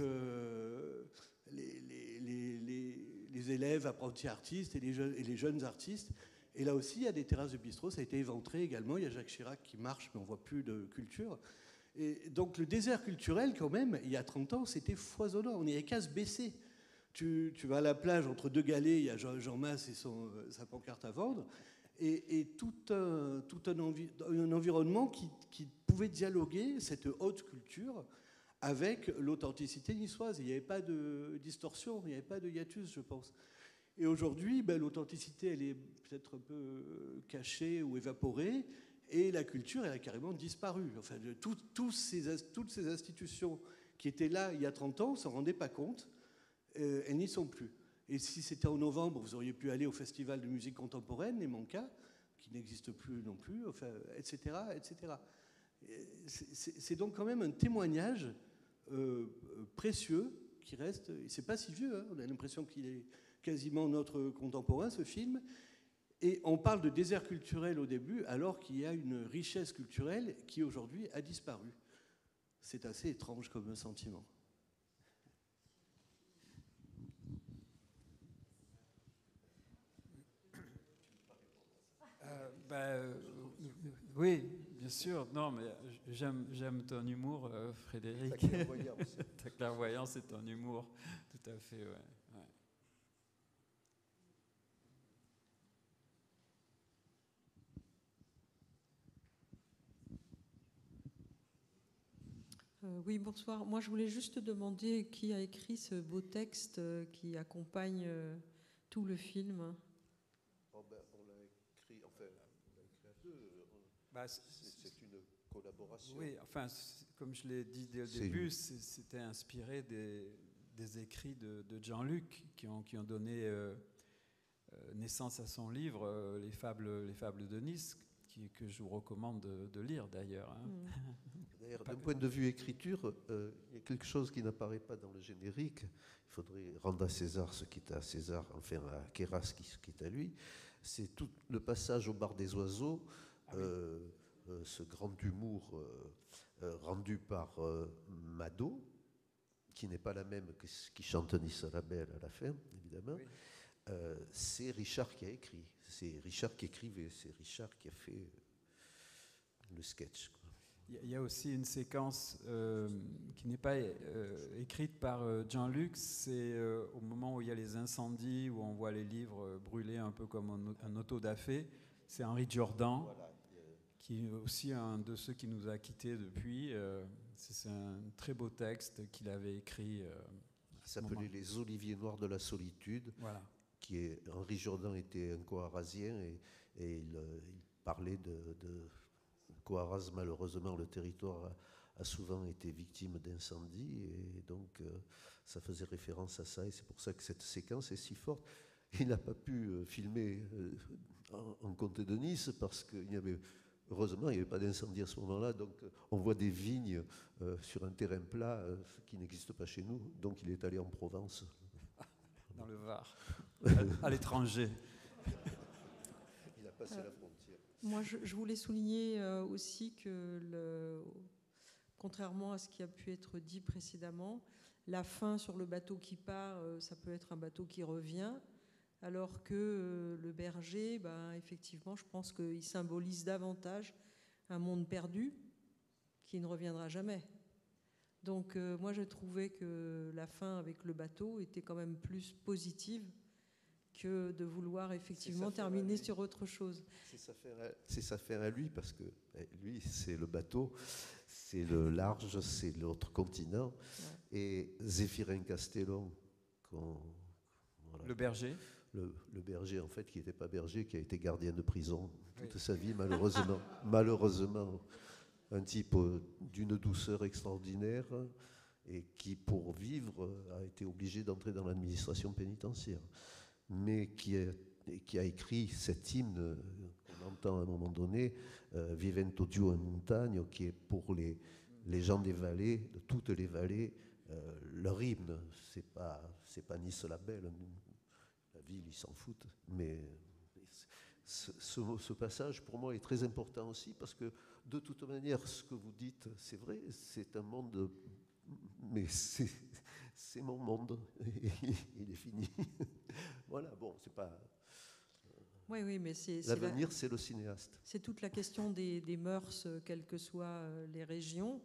les élèves apprentis artistes et les jeunes artistes. Et là aussi, il y a des terrasses de bistrot, ça a été éventré également. Il y a Jacques Chirac qui marche, mais on ne voit plus de culture. Et donc le désert culturel, quand même, il y a 30 ans, c'était foisonnant. On n'y avait qu'à se baisser. Tu vas à la plage, entre deux galets, il y a Jean Mas et sa pancarte à vendre. Et tout un environnement qui pouvait dialoguer, cette haute culture, avec l'authenticité niçoise. Il n'y avait pas de distorsion, il n'y avait pas de hiatus, je pense. Et aujourd'hui, l'authenticité, elle est peut-être un peu cachée ou évaporée, et la culture, elle a carrément disparu. Enfin, toutes ces institutions qui étaient là il y a 30 ans, on ne s'en rendait pas compte, elles n'y sont plus. Et si c'était en novembre, vous auriez pu aller au Festival de musique contemporaine, les Manca, qui n'existe plus non plus, enfin, etc., etc. C'est donc quand même un témoignage précieux qui reste. C'est pas si vieux, hein, on a l'impression qu'il est quasiment notre contemporain, ce film. Et on parle de désert culturel au début, alors qu'il y a une richesse culturelle qui aujourd'hui a disparu. C'est assez étrange comme sentiment. Oui, bien sûr. Non, mais j'aime ton humour, Frédéric. Ta clairvoyance et ton humour, tout à fait, ouais. Oui, bonsoir. Moi, je voulais juste demander qui a écrit ce beau texte qui accompagne tout le film. On l'a écrit, enfin, on l'a écrit à deux. C'est une collaboration. Oui, enfin, comme je l'ai dit dès le début, c'était inspiré des écrits de Jean-Luc qui ont donné naissance à son livre, Les Fables de Nice, que je vous recommande de lire d'ailleurs. Hein. D'ailleurs, d'un point de vue écriture, il y a quelque chose qui n'apparaît pas dans le générique. Il faudrait rendre à César ce qui est à César, enfin à Queyras ce qui est à lui. C'est tout le passage au bar des oiseaux, ce grand humour rendue par Mado, qui n'est pas la même que ce qui chante Nice la Belle à la fin, évidemment. Oui. C'est Richard qui a écrit, c'est Richard qui écrivait, c'est Richard qui a fait le sketch. Il y a aussi une séquence qui n'est pas écrite par Jean-Luc, c'est au moment où il y a les incendies, où on voit les livres brûler un peu comme un auto-da-fé. C'est Henri Jourdan, voilà, qui est aussi un de ceux qui nous a quittés depuis. C'est un très beau texte qu'il avait écrit. Ça s'appelait Les Oliviers Noirs de la Solitude. Voilà. Henri Jourdan était un coarasien et il parlait de Coarraze. Malheureusement, le territoire a souvent été victime d'incendies et donc ça faisait référence à ça et c'est pour ça que cette séquence est si forte. Il n'a pas pu filmer en comté de Nice parce qu'il n'y avait, heureusement, il n'y avait pas d'incendie à ce moment-là, donc on voit des vignes sur un terrain plat, ce qui n'existe pas chez nous, donc il est allé en Provence. Dans le Var, à l'étranger. Il a passé la frontière. Moi, je voulais souligner aussi que, contrairement à ce qui a pu être dit précédemment, la fin sur le bateau qui part, ça peut être un bateau qui revient, alors que le berger, effectivement, je pense qu'il symbolise davantage un monde perdu qui ne reviendra jamais. Donc moi, j'ai trouvé que la fin avec le bateau était quand même plus positive que de vouloir effectivement terminer sur autre chose. C'est sa fin à lui, parce que lui, c'est le bateau, c'est le large, c'est l'autre continent. Ouais. Et Zéphirin Castellon, voilà, le berger. Le berger, en fait, qui n'était pas berger, qui a été gardien de prison toute sa vie, malheureusement. Malheureusement, un type d'une douceur extraordinaire et qui, pour vivre, a été obligé d'entrer dans l'administration pénitentiaire. Mais qui a écrit cet hymne qu'on entend à un moment donné, Vivento Dio in montagne, qui est pour les gens des vallées, de toutes les vallées, leur hymne. C'est pas Nice la Belle, la ville, ils s'en foutent. Mais ce passage, pour moi, est très important aussi, parce que, de toute manière, ce que vous dites, c'est vrai, c'est un monde... Mais c'est mon monde, il est fini. Voilà, bon, c'est pas... Oui, mais l'avenir, c'est le cinéaste. C'est toute la question des mœurs, quelles que soient les régions,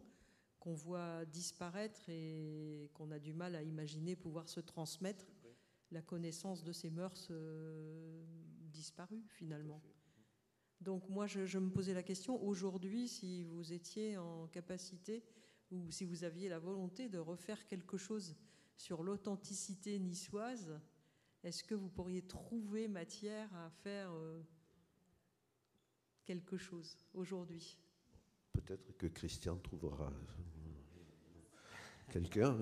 qu'on voit disparaître et qu'on a du mal à imaginer pouvoir se transmettre la connaissance de ces mœurs disparues, finalement. Donc moi, je me posais la question, aujourd'hui, si vous étiez en capacité ou si vous aviez la volonté de refaire quelque chose sur l'authenticité niçoise, est-ce que vous pourriez trouver matière à faire quelque chose aujourd'hui? Peut-être que Christian trouvera quelqu'un.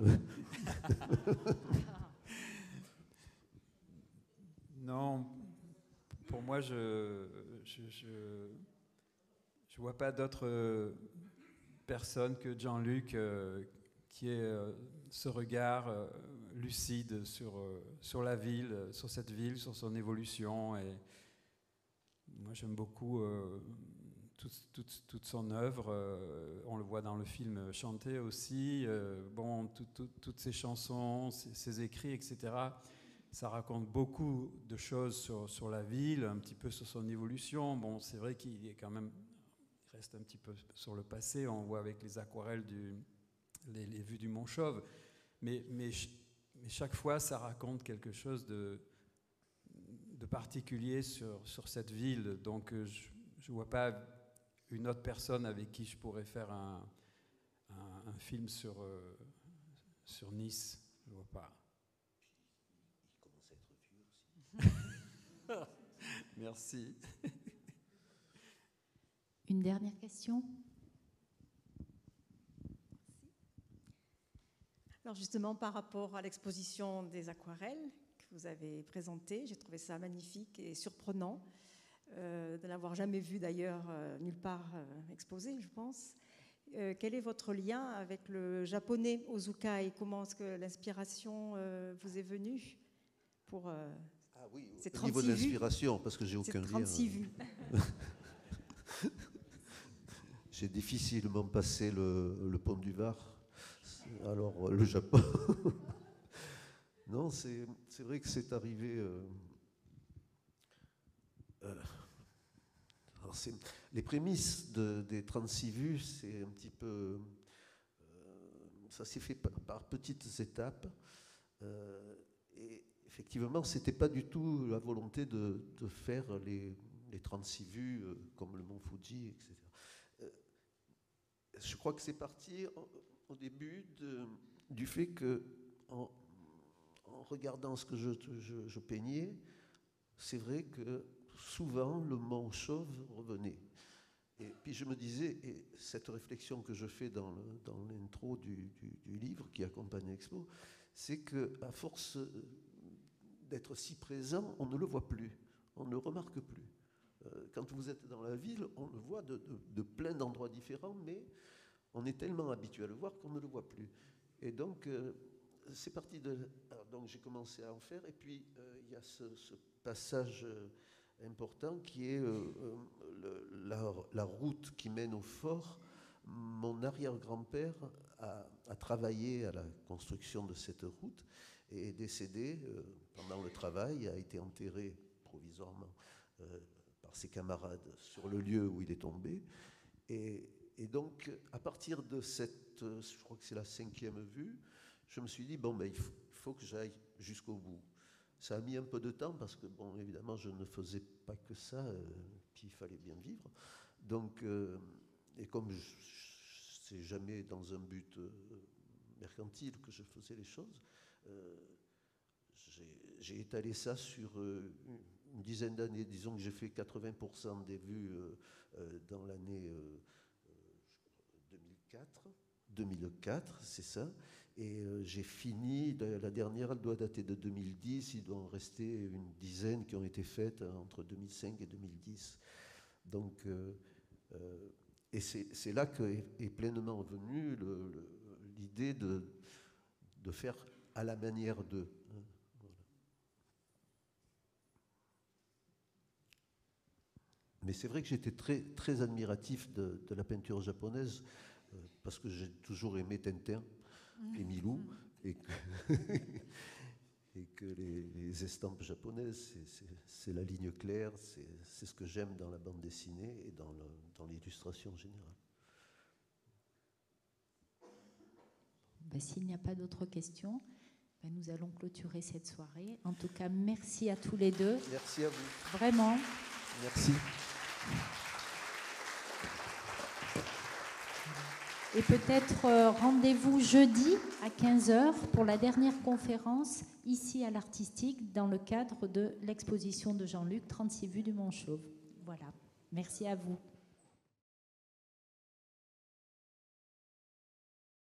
Non, pour moi, je vois pas d'autre personne que Jean-Luc qui ait ce regard lucide sur la ville, sur cette ville, sur son évolution. Et moi, j'aime beaucoup toute son œuvre. On le voit dans le film chanter aussi. Toutes ses chansons, ses écrits, etc. Ça raconte beaucoup de choses sur la ville, un petit peu sur son évolution. Bon, c'est vrai qu'il est quand même, il reste un petit peu sur le passé. On voit avec les aquarelles, les vues du Mont Chauve. Mais chaque fois, ça raconte quelque chose de particulier sur cette ville. Donc, je ne vois pas une autre personne avec qui je pourrais faire un film sur Nice. Je ne vois pas. Merci. Une dernière question? Alors justement, par rapport à l'exposition des aquarelles que vous avez présentée, j'ai trouvé ça magnifique et surprenant, de n'avoir jamais vu d'ailleurs nulle part exposé, je pense. Quel est votre lien avec le japonais Ozukai? Comment est-ce que l'inspiration vous est venue pour... oui, au niveau de l'inspiration, parce que j'ai aucun lien. 36 vues. j'ai difficilement passé le pont du Var. Alors, le Japon. Non, c'est vrai que c'est arrivé. Alors les prémices des 36 vues, c'est un petit peu. Ça s'est fait par petites étapes. Et effectivement, ce n'était pas du tout la volonté de faire les 36 vues comme le Mont Fuji, etc. Je crois que c'est parti au début du fait que, en regardant ce que je peignais, c'est vrai que souvent le mont Chauve revenait. Et puis je me disais, et cette réflexion que je fais dans l'intro du livre qui accompagne l'expo, c'est qu'à force d'être si présent, on ne le voit plus, on ne le remarque plus. Quand vous êtes dans la ville, on le voit de plein d'endroits différents, mais on est tellement habitué à le voir qu'on ne le voit plus. Et donc, c'est parti de... Alors, donc, j'ai commencé à en faire, et puis il y a ce passage important qui est la route qui mène au fort. Mon arrière-grand-père a travaillé à la construction de cette route et est décédé pendant le travail, a été enterré provisoirement par ses camarades sur le lieu où il est tombé. Et donc, à partir de cette, je crois que c'est la 5e vue, je me suis dit, bon, ben, il faut que j'aille jusqu'au bout. Ça a mis un peu de temps parce que, bon, évidemment, je ne faisais pas que ça, puis il fallait bien vivre. Donc, et comme c'est jamais dans un but mercantile que je faisais les choses, j'ai étalé ça sur une dizaine d'années. Disons que j'ai fait 80% des vues dans l'année 2004, c'est ça. Et j'ai fini, la dernière, elle doit dater de 2010, il doit en rester une dizaine qui ont été faites entre 2005 et 2010. Donc, et c'est là qu'est pleinement venue l'idée de faire à la manière d'eux. Voilà. Mais c'est vrai que j'étais très, très admiratif de la peinture japonaise, parce que j'ai toujours aimé Tintin et Milou, et que les estampes japonaises, c'est la ligne claire, c'est ce que j'aime dans la bande dessinée et dans l'illustration générale. Ben, s'il n'y a pas d'autres questions, ben, nous allons clôturer cette soirée. En tout cas, merci à tous les deux. Merci à vous. Vraiment. Merci. Et peut-être rendez-vous jeudi à 15h pour la dernière conférence ici à l'Artistique dans le cadre de l'exposition de Jean-Luc 36 vues du Mont Chauve. Voilà. Merci à vous.